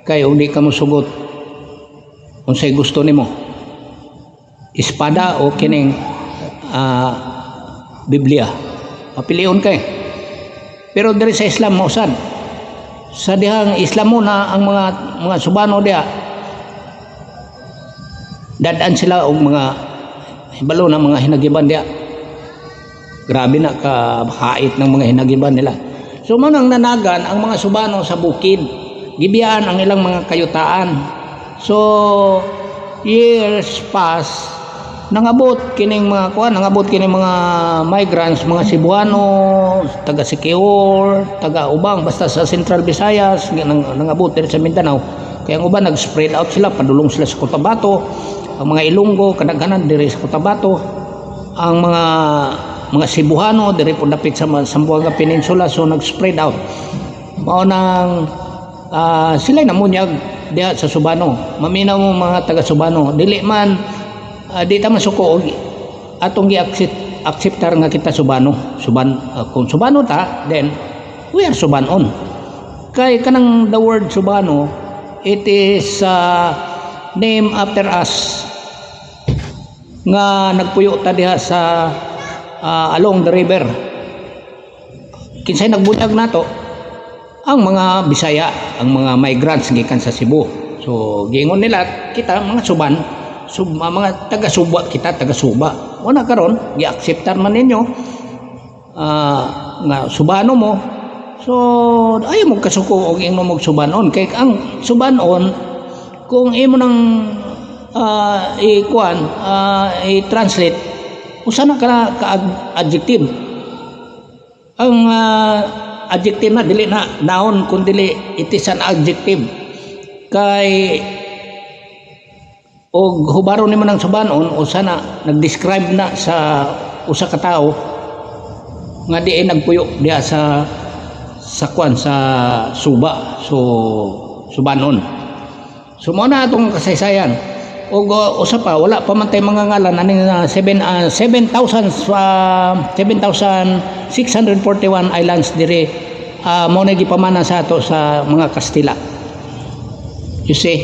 Kay di ka musugot unsay gusto nimo, espada o kining Biblia, papilion kay. Pero diri sa Islam mausad sa dihang Islam muna ang mga Subano diha, dadaan sila og mga hibalo na mga hinagiban diya. Grabe na ka hait ng mga hinagiban nila. So manang nanagan ang mga Subano sa bukid, gibiyaan ang ilang mga kayutaan. So years pass, nangabot kining mga migrants, mga Cebuano, taga Siquijor, taga ubang basta sa Central Visayas, nangabot diri sa Mindanao. Kaya ang uban nag-spread out sila, padulong sila sa Cotabato. Ang mga Ilonggo kadaghanan diri sa Cotabato. Ang mga Cebuano diri po dapit sa Zamboanga Peninsula, so nag-spread out. Mao nang sila namunyag diha sa Subano. Maminaw mo mga taga Subano, dili man di ta masuko og atong gi-acceptar nga kita Subano. Kung Subano ta, then we are Subanon. Kay kanang the word Subano, it is named after us nga nagpuyo ta diha sa along the river. Kinsay nagbunyag nato? Ang mga Bisaya, ang mga migrants gikan sa Cebu. So giingon nila kita mga Suban, mga taga Suba kita, taga Suba. Una karon gi-acceptar man ninyo nga Subano mo. So ayaw mo kasuko og imo mog Subanon, kay ang Subanon kung imo nang i-translate usa na ka adjective. Ang adjective na dili na noun kun dili it is an adjective. Kay og hubaro nimo ng Subanon usa na nag-describe na sa usa ka tawo nga diay nagpuyo diha sa kwan sa Suba, so Subanon. So mo na atong kasaysayan. Og usa pa wala pa man tay mga ngalan aning 7,641 islands dire mo na gipamana sa ato sa mga Kastila. You see,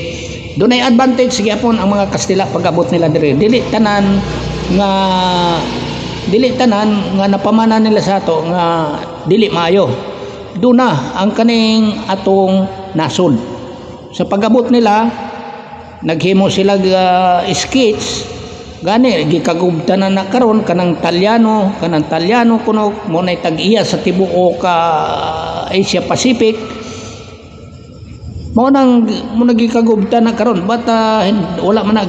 dunay advantage gyapon ang mga Kastila pag-abot nila dire. Dili tanan nga napamana nila sa ato nga dili maayo. Duna ang kaning atong nasod. Sa pag-abot nila, naghimo sila skits gani gikagubtanan na karon kanang Talyano kuno mo nay tag-iya sa tibuok ka Asia Pacific. Mo nagikagubtan na karon but wala man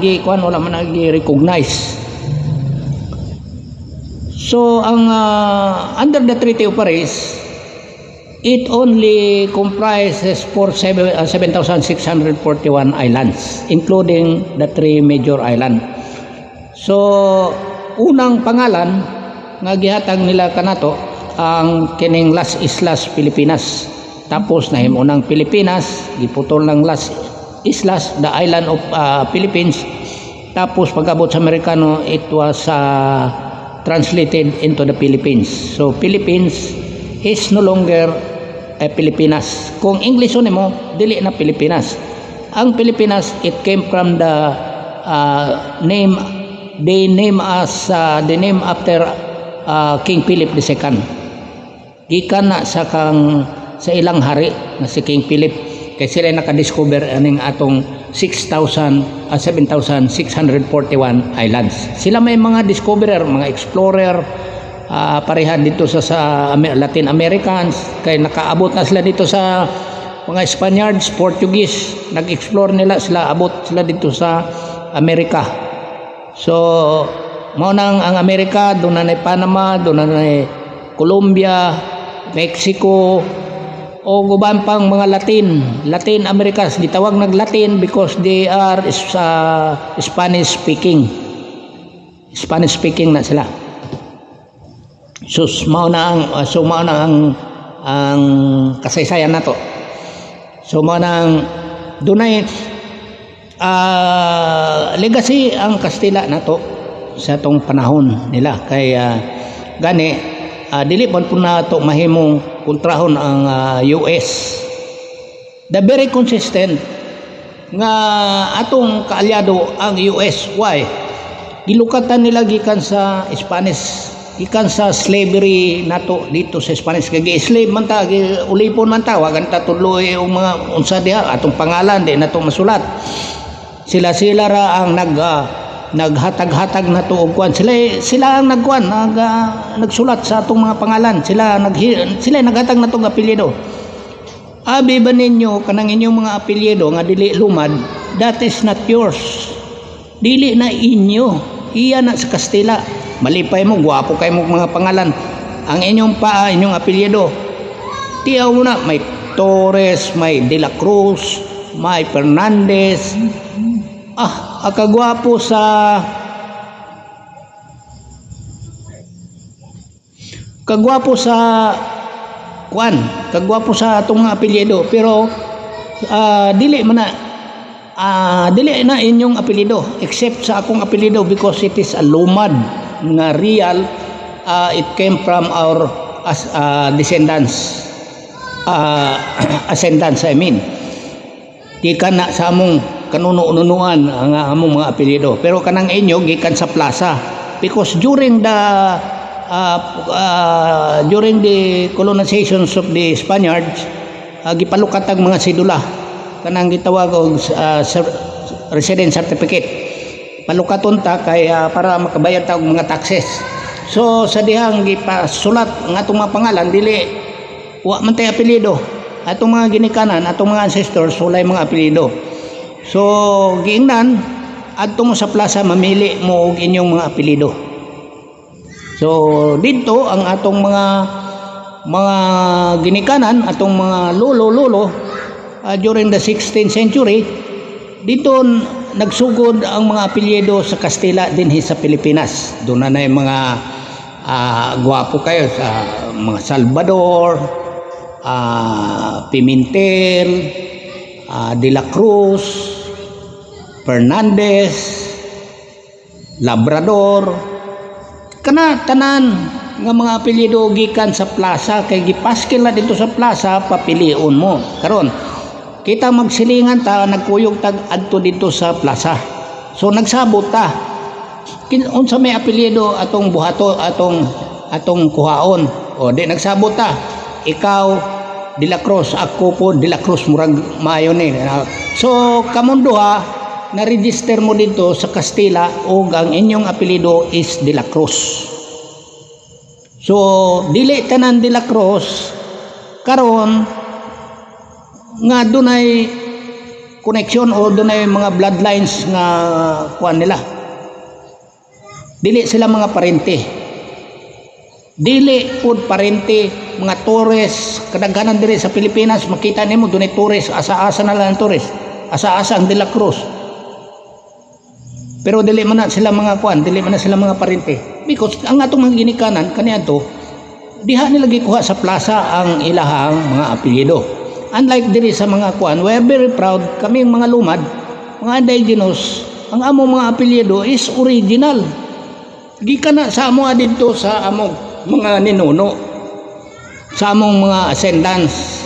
recognize. So ang under the Treaty of Paris, it only comprises 7,641 islands, including the 3 major islands. So, unang pangalan nga gihatag nila kanato ang kining Las Islas Pilipinas. Tapos nahimo ng Pilipinas, giputol ng Las Islas, the island of Philippines. Tapos pag-abot sa Amerikano, it was translated into the Philippines. So, Philippines is no longer Pilipinas. Kung English mo, dili na Pilipinas. Ang Pilipinas, it came from the name after King Philip II. Gikan na sa ilang hari na si King Philip, kay sila naka-discover aning atong 7,641 islands. Sila may mga discoverer, mga explorer, parehan dito sa Latin Americans, kay nakaabot na sila dito sa mga Spaniards, Portuguese, nag-explore nila sila, abot sila dito sa Amerika. So mao nang ang Amerika, doon na Panama, doon na Colombia, Mexico, o guban pang mga Latin Americans, gitawag nag Latin because they are Spanish speaking na sila. So mao na ang kasaysayan nato. So mao na dunay legacy ang Kastila nato sa tong panahon nila, kay gani dili pa po nato mahimong kontrahon ang US. The very consistent nga atong kaalyado ang US. Why? Gilukatan nila gikan sa Spanish, gikan sa slavery nato dito sa Spanish. Kay slave man ta, ulipon man ta, wagan ta tuloy og mga unsa diha atong pangalan di nato masulat. Sila ra ang naghatag-hatag nato og kwan. Sila ang nagsulat sa atong mga pangalan. Sila naghatag nato og apelyido. Abi ba ninyo kanang inyong mga apelyido nga dili lumad, that is not yours. Dili na inyo. Iya na sa Kastila. Malipay mo, guwapo kay mo mga pangalan. Ang inyong apelyido, tiyaw mo na, may Torres, may De La Cruz, May Fernandez. Kagwapo sa kagwapo sa atong mga apelyido, pero dili na inyong apelyido except sa akong apelyido because it is a lumad nga real. It came from our descendants, ascendants, I mean. Gikan na sa among kanunuan ang among mga apelyido, pero kanang inyo gikan sa plaza because during the colonizations of the Spaniards, gipalukat ang mga sidula kanang gitawag og resident certificate. Palukaton ta kay para makabayad ta og mga taxes. So sa dihang gipasulat ang atong mga pangalan, dili wa man tay apelyido. Atong mga ginikanan, atong mga ancestors walay mga apelyido. So giingnan adto mo sa plaza, mamili mo og inyong mga apelyido. So dito ang atong mga ginikanan, atong mga lolo during the 16th century, dito nagsugod ang mga apelyido sa Kastila dinhi sa Pilipinas. Doon na yung mga gwapo kayo sa mga Salvador, Pimentel, De la Cruz, Fernandez, Labrador, kana tanan nga mga apelyido gikan sa plaza, kay gipaskil na dito sa plaza, papilion mo. Karon kita magsilingan ta, nagkuyog tag adto dito sa plaza. So nagsabot ta. Unsa may apelyido atong buhato, atong kuhaon. O di nagsabot ta. Ikaw De la Cruz, ako po De la Cruz, murag maayo ni. So kamon duha na-register mo dito sa Kastila ug ang inyong apelyido is De la Cruz. So dili tanan De la Cruz karon nga dunay connection o dunay mga bloodlines nga kuan nila. Dili sila mga parente. Dili pud parente mga Torres. Kadaghanan diri sa Pilipinas makita nimo dunay Torres, asa-asa na lang Torres, asa-asa ang De la Cruz. Pero dili man na sila mga kuan, dili man na sila mga parente. Because ang atong mga ginikanan kaniadto diha nila gikuha sa plaza ang ilahang mga apelyido. Unlike diri sa mga kuan, we are very proud, kaming mga lumad, mga indigenous, ang among mga apelyido is original. Gikan na sa amo dito sa among mga ninuno, sa among mga ascendants.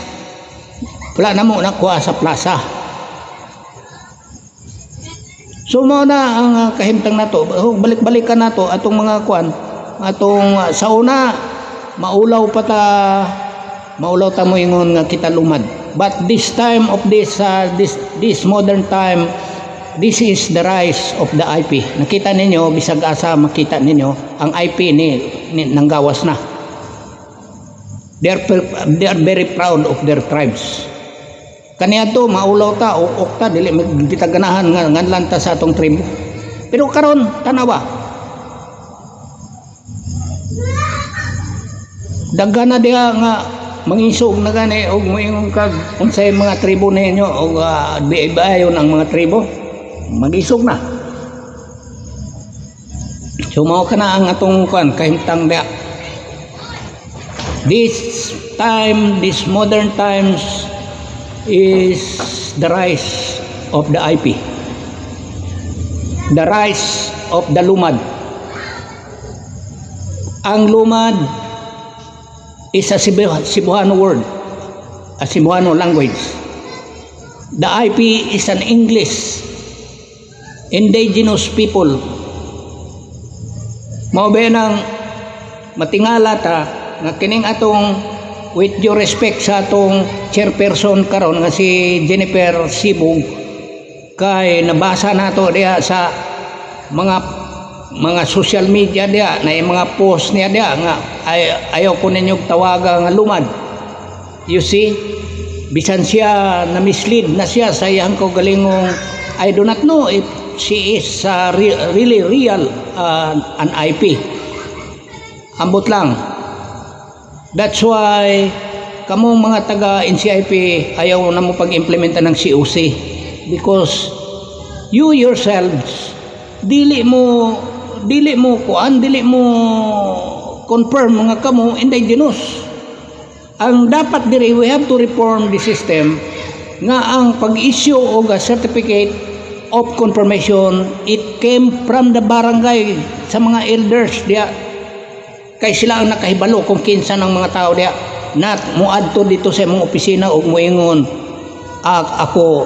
Wala na mo nakuha sa plaza. So mao na ang kahimtang nato, balik-balikan nato atong mga kuan, atong sa una maulaw ta mo ingon nga kita lumad. But this time of this modern time, this is the rise of the IP. Nakita ninyo, bisag asa makita ninyo ang IP ni nanggawas na. They are very proud of their tribes. Kaniadto maulaw ta o okta dili kita ganahan nga nganlan ta sa atong tribo. Pero karon tanawa, daghan na diha nga mangisog na gani og moingon kag unsay mga tribo ninyo og biayon ang mga tribo, magisog na. So mao kana ang atong kuan kahimtang diha. This modern times is the rise of the IP, the rise of the lumad. Ang lumad is a Cebuano word, a Cebuano language. The IP is an English, indigenous people. Mao ba nang matingala ta nga kining atong, with due respect sa atong chairperson karon nga si Jennifer Sibug, kay nabasa nato diha sa mga social media diha na mga post niya diha nga ayaw ko ninyong tawaga nga lumad. You see, bisan siya na mislead na siya sa iyang kaugalingong, I do not know if she is really real an IP. Ambot lang. That's why kamong mga taga NCIP ayaw na mo pag-implementa ng COC because you yourselves dili mo confirm mga kamo indigenous. Ang dapat diri, we have to reform the system nga ang pag-issue og certificate of confirmation, it came from the barangay sa mga elders diya, kay sila ang nakahibalo kung kinsa ng mga tao diya na muadto dito sa mga opisina og moingon ako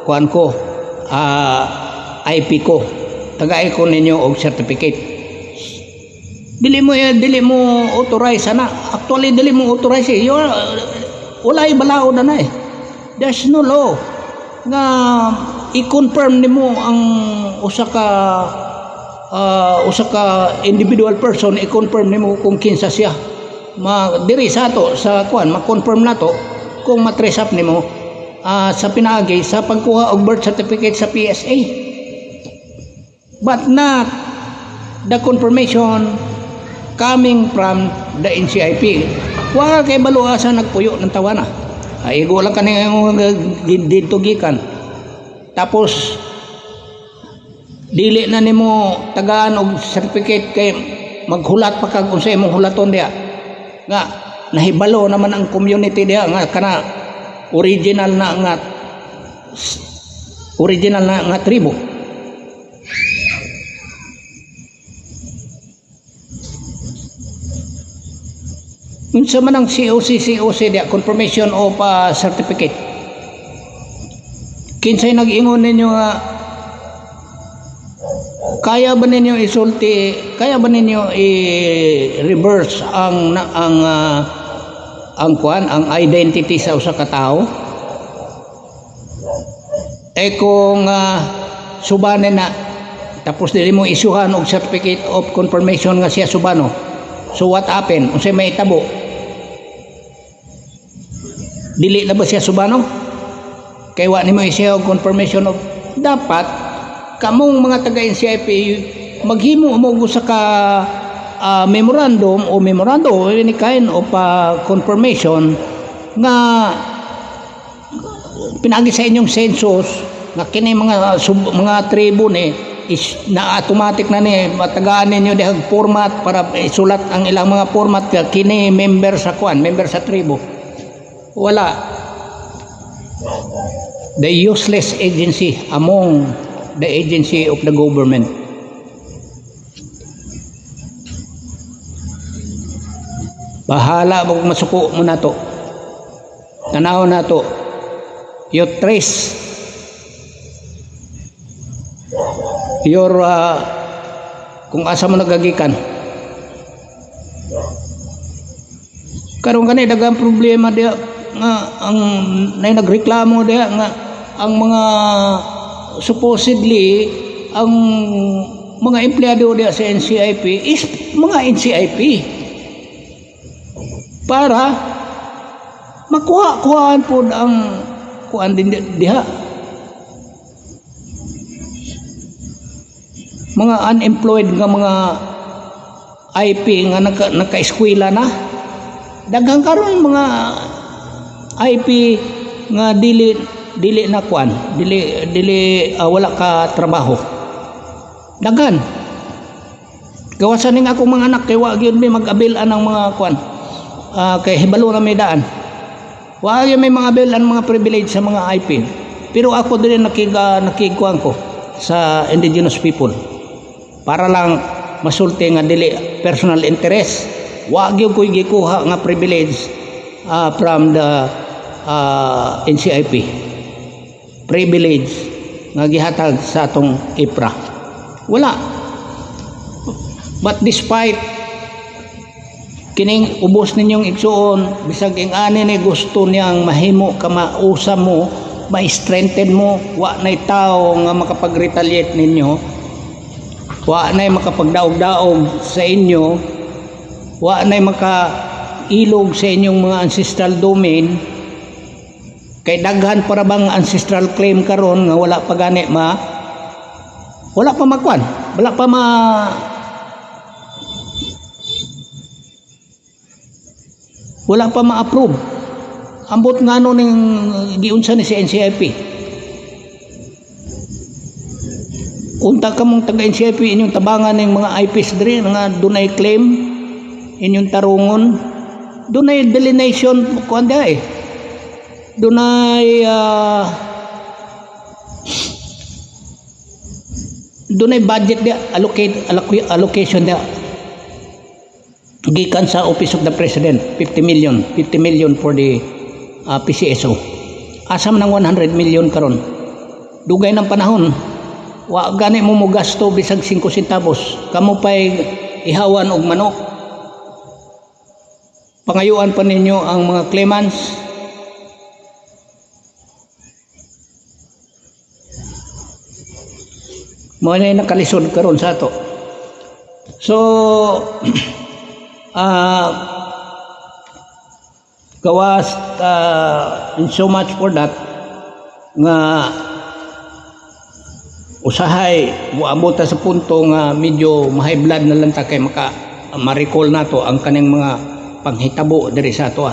kuan ko IP ko tagay ko ninyo og certificate. Dili mo authorize na. Actually dili mo authorize. Walay balao na eh. There's no law nga i-confirm nimo ang usa ka individual person, i-confirm nimo kung kinsa siya. Diri sa ato sa kuan ma-confirm nato kung ma-trace up nimo sa pinaagi sa pagkuha og birth certificate sa PSA. But not the confirmation coming from the NCIP. Wa kay baluasa nagpuyo ng tawana. Ay go lang kani dito gikan. Tapos dili na nimo tagaan og certificate kay maghulat pa kag unsay imong hulaton diha. Nga nahibalo naman ang community diha nga kana original na nga tribo. Unsa man ang COC dia confirmation of certificate. Kinsay nag-ingon ninyo nga kaya ba ninyo isulti, kaya ba ninyo i-reverse ang identity sa usa ka tawo? Kung subanen na tapos dili mo isuhan og certificate of confirmation nga siya subano. So what happened? Unsay may tabo? Dili na ba siya subano? Kay wa nimo i-issue og confirmation of dapat kamong mga taga NCIP maghimo mo sa ka memorandum any kind of confirmation nga pinagi sa inyong census nga kini mga tribo ni is na automatic na ni matagaan ninyo dihang format para isulat ang ilang mga format ka kini member sa tribo. Wala. The useless agency among the agency of the government. Bahala mo kung masuko mo na to. Tanaw na to. You trace your kung asa mo nagagikan. Karon gani daghang problema diha nga ang nay nagreklamo diha nga ang mga supposedly ang mga empleyado diha sa NCIP is mga NCIP para makuha-kuhaan po ang kuan din diha. Mga unemployed nga mga IP nga naka-eskwela na daghang karon mga IP nga dili na kuan wala ka trabaho daghan gawasan ning akong mga anak kay wa gyud may mag-abilan ng mga kuan kay hibalo na may daan wa gyud may mga abilan mga privilege sa mga IP pero ako dili nakikuan ko sa indigenous people para lang masulti nga dili personal interest wa gyud ko gikuha nga privilege from the NCIP privilege nga gihatag sa atong IPRA wala. But despite kining ubos ninyong igsuon bisag ing ani ni gusto niyang mahimo ka mausa mo ma-strengthen mo wa nay tao nga makapag-retaliate ninyo wa nay makapagdaog-daog sa inyo wa nay makailog sa inyong mga ancestral domain kay daghan para bang ancestral claim karon nga wala pa gani wala pa ma-approve ambot nga no ning giunsa ni si NCIP. Unta ka mong taga NCIP inyong tabangan ng mga IPs diri nga dunay claim inyong tarungon. Dunay delineation kuan dia eh. Dunay dunay budget dia, allocation dia. Gikan sa Office of the President, 50 million for the PCSO. Asam ng 100 million karon. Dugay ng panahon, wa gani mo gasto bisag 5 centavos. Kamo pay ihawan og manok. Pangayuan pa ninyo ang mga claimants. Mo na nakalisod karon sa ato. So gawas in so much for that nga usahay moabot sa punto nga medyo ma-high blood na lang ta kay ma-recall nato ang kaning mga panghitabo diri sa ato.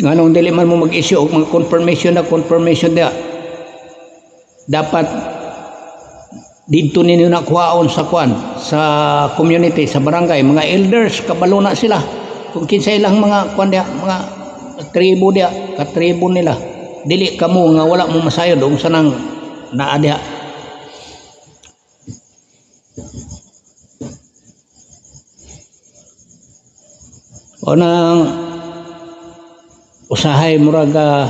Nganong dili man mo mag-issue og mga confirmation dia dapat dito ninyo nakuhaon sa sa community, sa barangay, mga elders, kabalo na sila. Kung kinsa ilang mga dia, mga tribo dia, katribo nila. Dili kamo nga wala mo masayod og sanang naa diha. O nang usahay muraga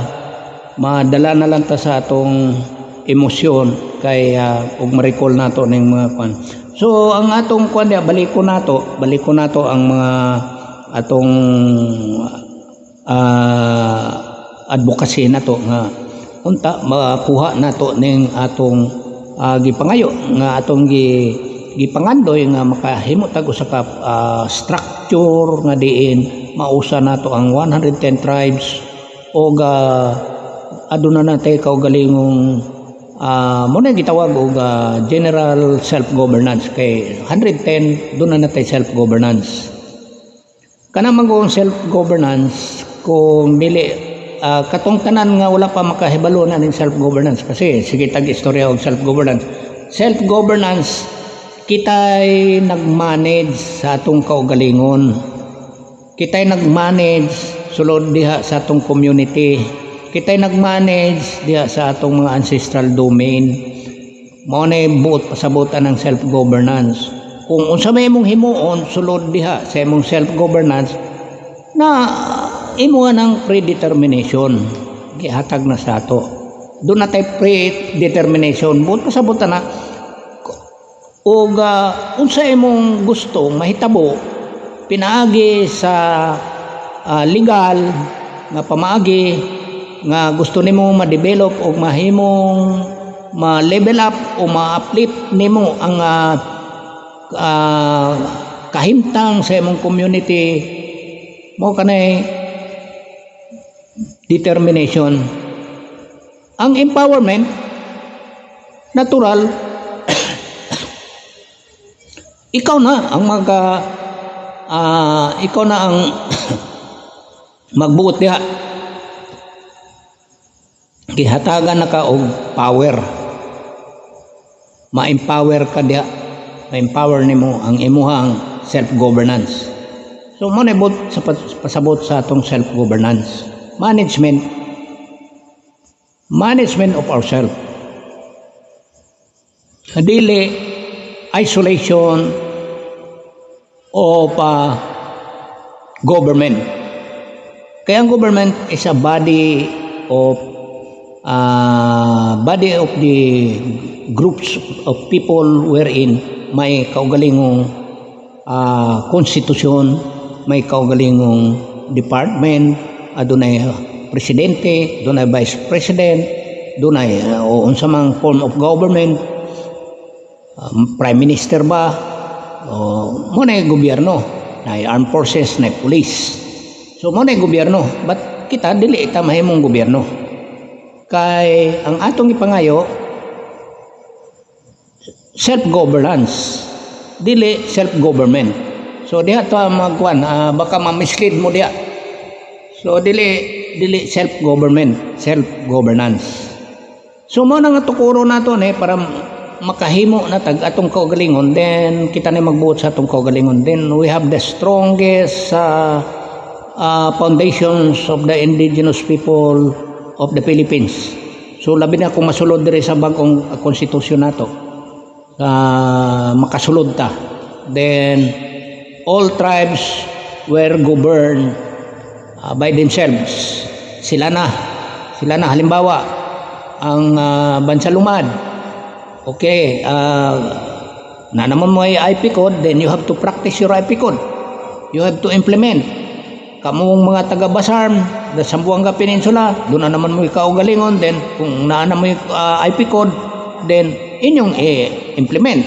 madala na lang ta sa atong emosyon kay ug ma-recall nato ning mga kwan. So ang atong kwan dia baliko nato ang mga atong advocacy nato nga unta makuha nato ning atong gipangayo nga atong gipangandoy nga makahimo tag usa ka structure nga diin mausa nato ang 110 tribes o aduna natay kaugalingong mo na gitawag og general self-governance kay 110 doon na natay self-governance. Kana magong self-governance kung dili katong tanan nga wala pa makahibalo na ning self-governance kasi sige tag istorya og self-governance. Self-governance kitay nag-manage sa atong kaugalingon. Kitay nag-manage sulod diha sa atong community. Kitay nag-manage diha sa atong mga ancestral domain. Mao na buot pasabutan ng self-governance. Kung unsa may imong himuon sulod diha sa imong self-governance na imuha ng predetermination gihatag na sa ato. Doon na tay predetermination buot pasabutan na og unsa imong gusto mahitabo pinaagi sa legal nga pamaagi nga gusto nimo ma-develop o mahimong ma-level up o ma-uplift nimo ang kahimtang sa imong community mo kanay determination. Ang empowerment natural ikaw na ang ikaw na ang magbuot diha. Gihatagan na ka og power. Ma-empower ka diha. Ma-empower nimo ang imuhang self-governance. So mo na bot sa pasabot sa atong self-governance. Management of ourselves. Dili isolation of government. Kaya ang government is a body of the groups of people wherein may kaugalingong konstitusyon, may kaugalingong department, adunay presidente, dunay vice president, dunay o unsa mang form of government, prime minister ba, mo na gobyerno, na armed forces, na police. So mo na gobyerno, but kita dili ita mahimong gobyerno. Kay ang atong ipangayo self-governance, dili self-government. So diha to magkuan, baka ma-mislead mo diha. So dili self-governance. So mo na nga tukuro nato ni para makahimo na tag atong kaugalingon, then kita na magbuot sa atong kaugalingon. Then we have the strongest foundations of the indigenous people of the Philippines. So labi na kung masulod diri sa bagong konstitusyon nato. Makasulod ta. Then all tribes were governed by themselves. Sila na halimbawa ang Bansa Lumad. Okay, na naman mo ay IP code, then you have to practice your IP code. You have to implement. Kamong mga taga Basarm, the Zamboanga Peninsula, doon na naman mo ikaugalingon, then kung naana mo yung IP code, then inyong implement.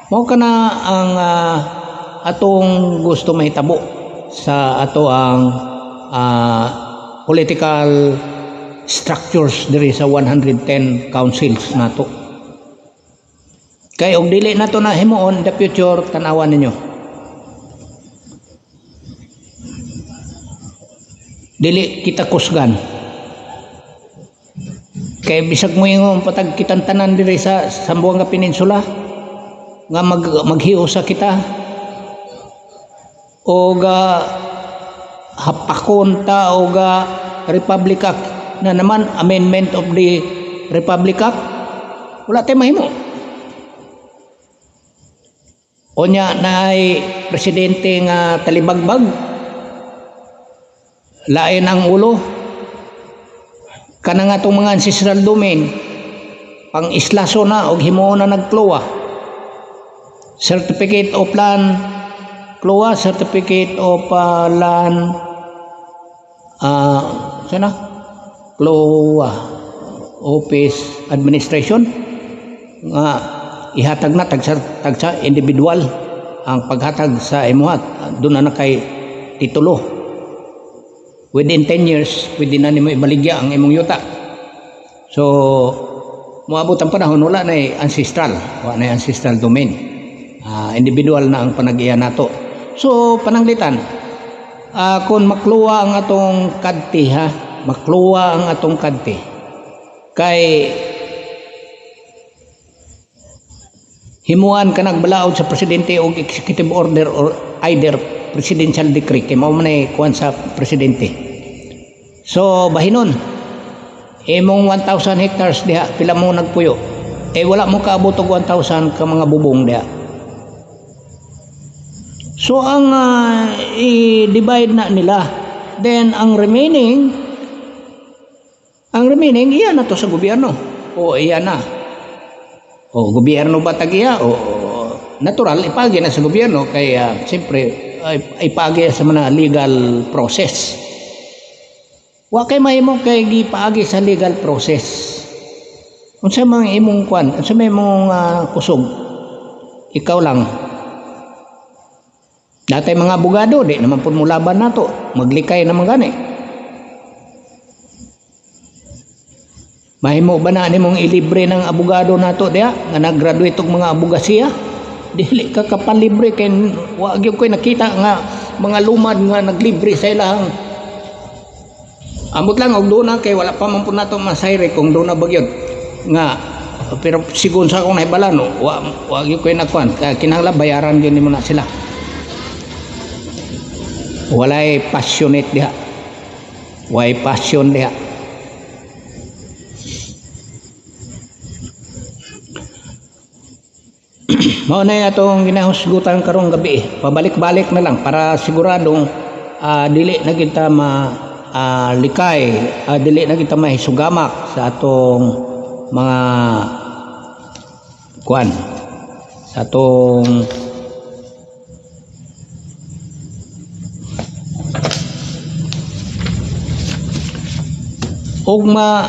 Mao ka na ang atong gusto mahitabo sa ato ang political structures diri sa 110 councils nato. Kay og dili nato na himuon the future, tanawan ninyo. Dili kita kusgan. Kay bisag mo yung patag kitang tanan diri sa Zamboanga Peninsula nga maghiusa kita o hapakon ta o Republic Act na naman, amendment of the Republic Act, wala tayo mahimo. O nya na ay presidente nga talibagbag, lain ang ulo, kanang atong mga ancestral domain, pang islaso na o himo na nagklowa. Certificate of land, klowa, certificate of land, sana? Klowa, office administration, nga ihatag na tagsa individual ang paghatag sa imuhat, doon na kay titulo. Within 10 years, pwede na nimo ibaligya ang imong yuta. So, moabot ang panahon, wala na ancestral domain. Individual na ang panag-iya nato. So, pananglitan, kung makluwa ang atong kadti makluwa ang atong kadti kay himuan ka nagbalaod sa presidente og executive order or either presidential decree kay mao man ay kuan sa presidente. So bahinon imong 1,000 hectares diha, pila mo nagpuyo, wala mo kaabot og 1,000 ka mga bubong diha. So ang i-divide na nila, then ang remaining iyan na to sa gobyerno. O iyan na. O gobyerno ba tagiya? O natural, ipagi na sa gobyerno. Kaya siyempre, ipagi sa mga legal process. Wa kay mahimo kay gipaagi sa legal process. Kung sa mga imong kwan, sa may mong kusog, ikaw lang. Datay mga abogado, di naman po mo laban na to. Maglikay naman gani. Mahimo ba na nimong ilibre ng abogado nato diha nga nag-graduate og mga abogasiya? Dili ka kapalibre kay wa gyud koy nakita nga mga lumad nga naglibre sa ilahang. Amot lang og doon kay wala pa man pud nato masayre kung doon na bagyod nga, pero sigon sa akong nahibala no, wa gyud koy nakuan kay kinahanglan bayaran gyud nimo na sila. Walay passionate diha. Way passion diha. Mao na atong ginahusgutan karong gabi. Pabalik-balik na lang para siguradong dili na kita likay, dili na kita mahisugamak sa atong mga kuan, sa atong ugma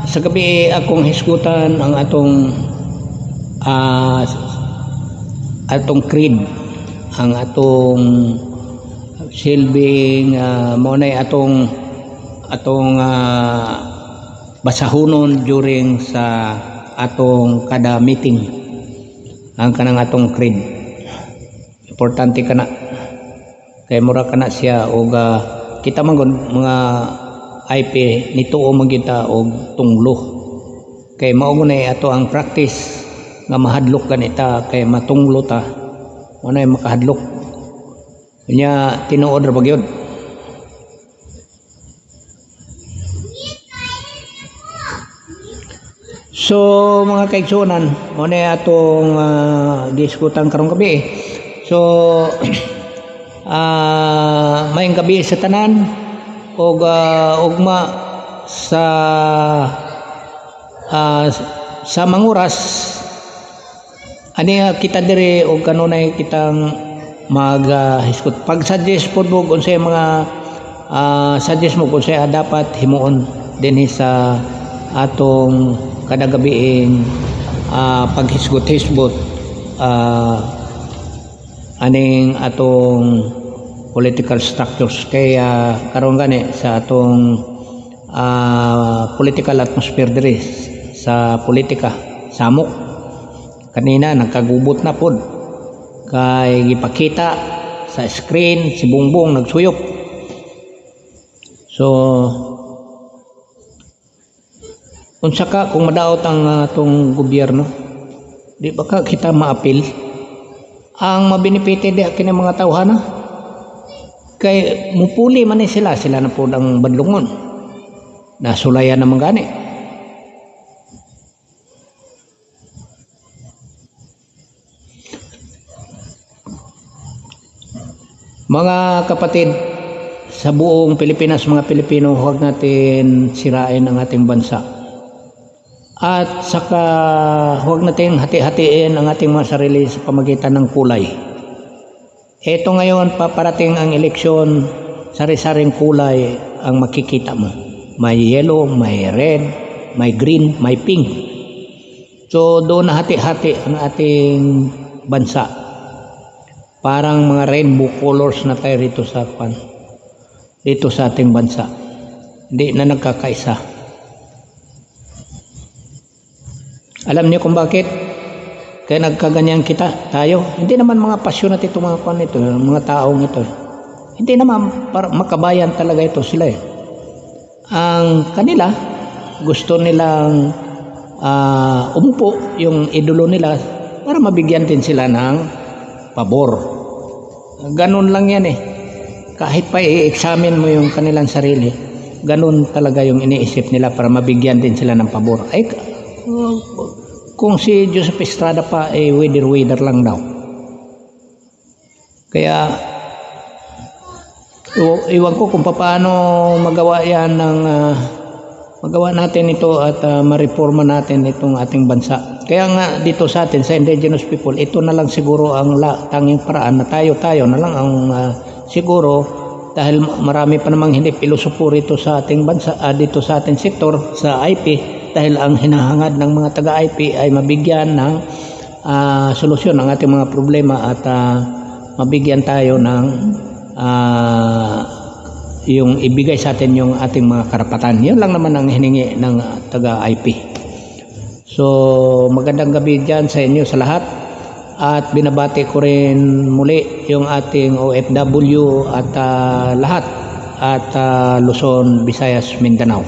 sa gabi. Akong hisgutan ang atong creed, ang atong silbing mao nay atong basahonon during sa atong kada meeting, ang kanang atong creed. importante kana kay mura kana siya og kita man gud mga IP nituo man kita og tunglo kay mao gunay ato ang practice nga mahadlok ganita kay matunglo ta unay makahadlok nya tinuod ra bagyod. So mga kaigsunan mo na atong diskutan karong gabi. So mayong gabi sa tanan og ugma sa manguras ani kita dire og kanunay kitang mag-hiskot pag suggest pod mo unsay mga suggest mo kung say dapat himuon dinhi sa atong kada gabiing paghisgot-hisgot aning atong political structures kaya karon gani sa atong political atmosphere diri sa politika samok kanina nagkagubot na pod kay gipakita sa screen si Bongbong nagsuyop. So unsa ka kung madaot ang atong gobyerno di ba ka kita maapil ang mabenefite di kini mga tawhana kay mupuli man ni sila na po ang badlungon nasulayan naman gani. Mga kapatid sa buong Pilipinas, mga Pilipino, huwag natin sirain ang ating bansa. At saka huwag natin hati-hatiin ang ating mga sarili sa pamagitan ng kulay. Ito ngayon, paparating ang eleksyon, sari-saring kulay ang makikita mo. May yellow, may red, may green, may pink. So doon na hati-hati ang ating bansa. Parang mga rainbow colors na tayo dito sa ating bansa. Hindi na nagkakaisa. Alam niyo kung bakit? Kaya nagkaganyan tayo. Hindi naman mga passionate ito mga mga taong ito. Hindi naman para makabayan talaga ito sila eh. Ang kanila gusto nilang umupo yung idolo nila para mabigyan din sila ng pabor. Ganun lang yan eh. Kahit pa i-examine mo yung kanilang sarili, ganun talaga yung iniisip nila para mabigyan din sila ng pabor. Ay, kung si Joseph Estrada pa ay wader lang daw. Kaya iwan ko kung paano magawa yan ng magawa natin ito at mareforma natin itong ating bansa. Kaya nga dito sa atin sa indigenous people, ito na lang siguro ang tanging paraan na tayo na lang ang siguro dahil marami pa namang hindi pilosopo rito sa ating bansa, dito sa ating sektor sa IP dahil ang hinahangad ng mga taga-IP ay mabigyan ng solusyon ang ating mga problema at mabigyan tayo ng yung ibigay sa atin yung ating mga karapatan. Yun lang naman ang hiningi ng taga-IP. So magandang gabi dyan sa inyo sa lahat at binabati ko rin muli yung ating OFW at lahat at Luzon, Visayas, Mindanao.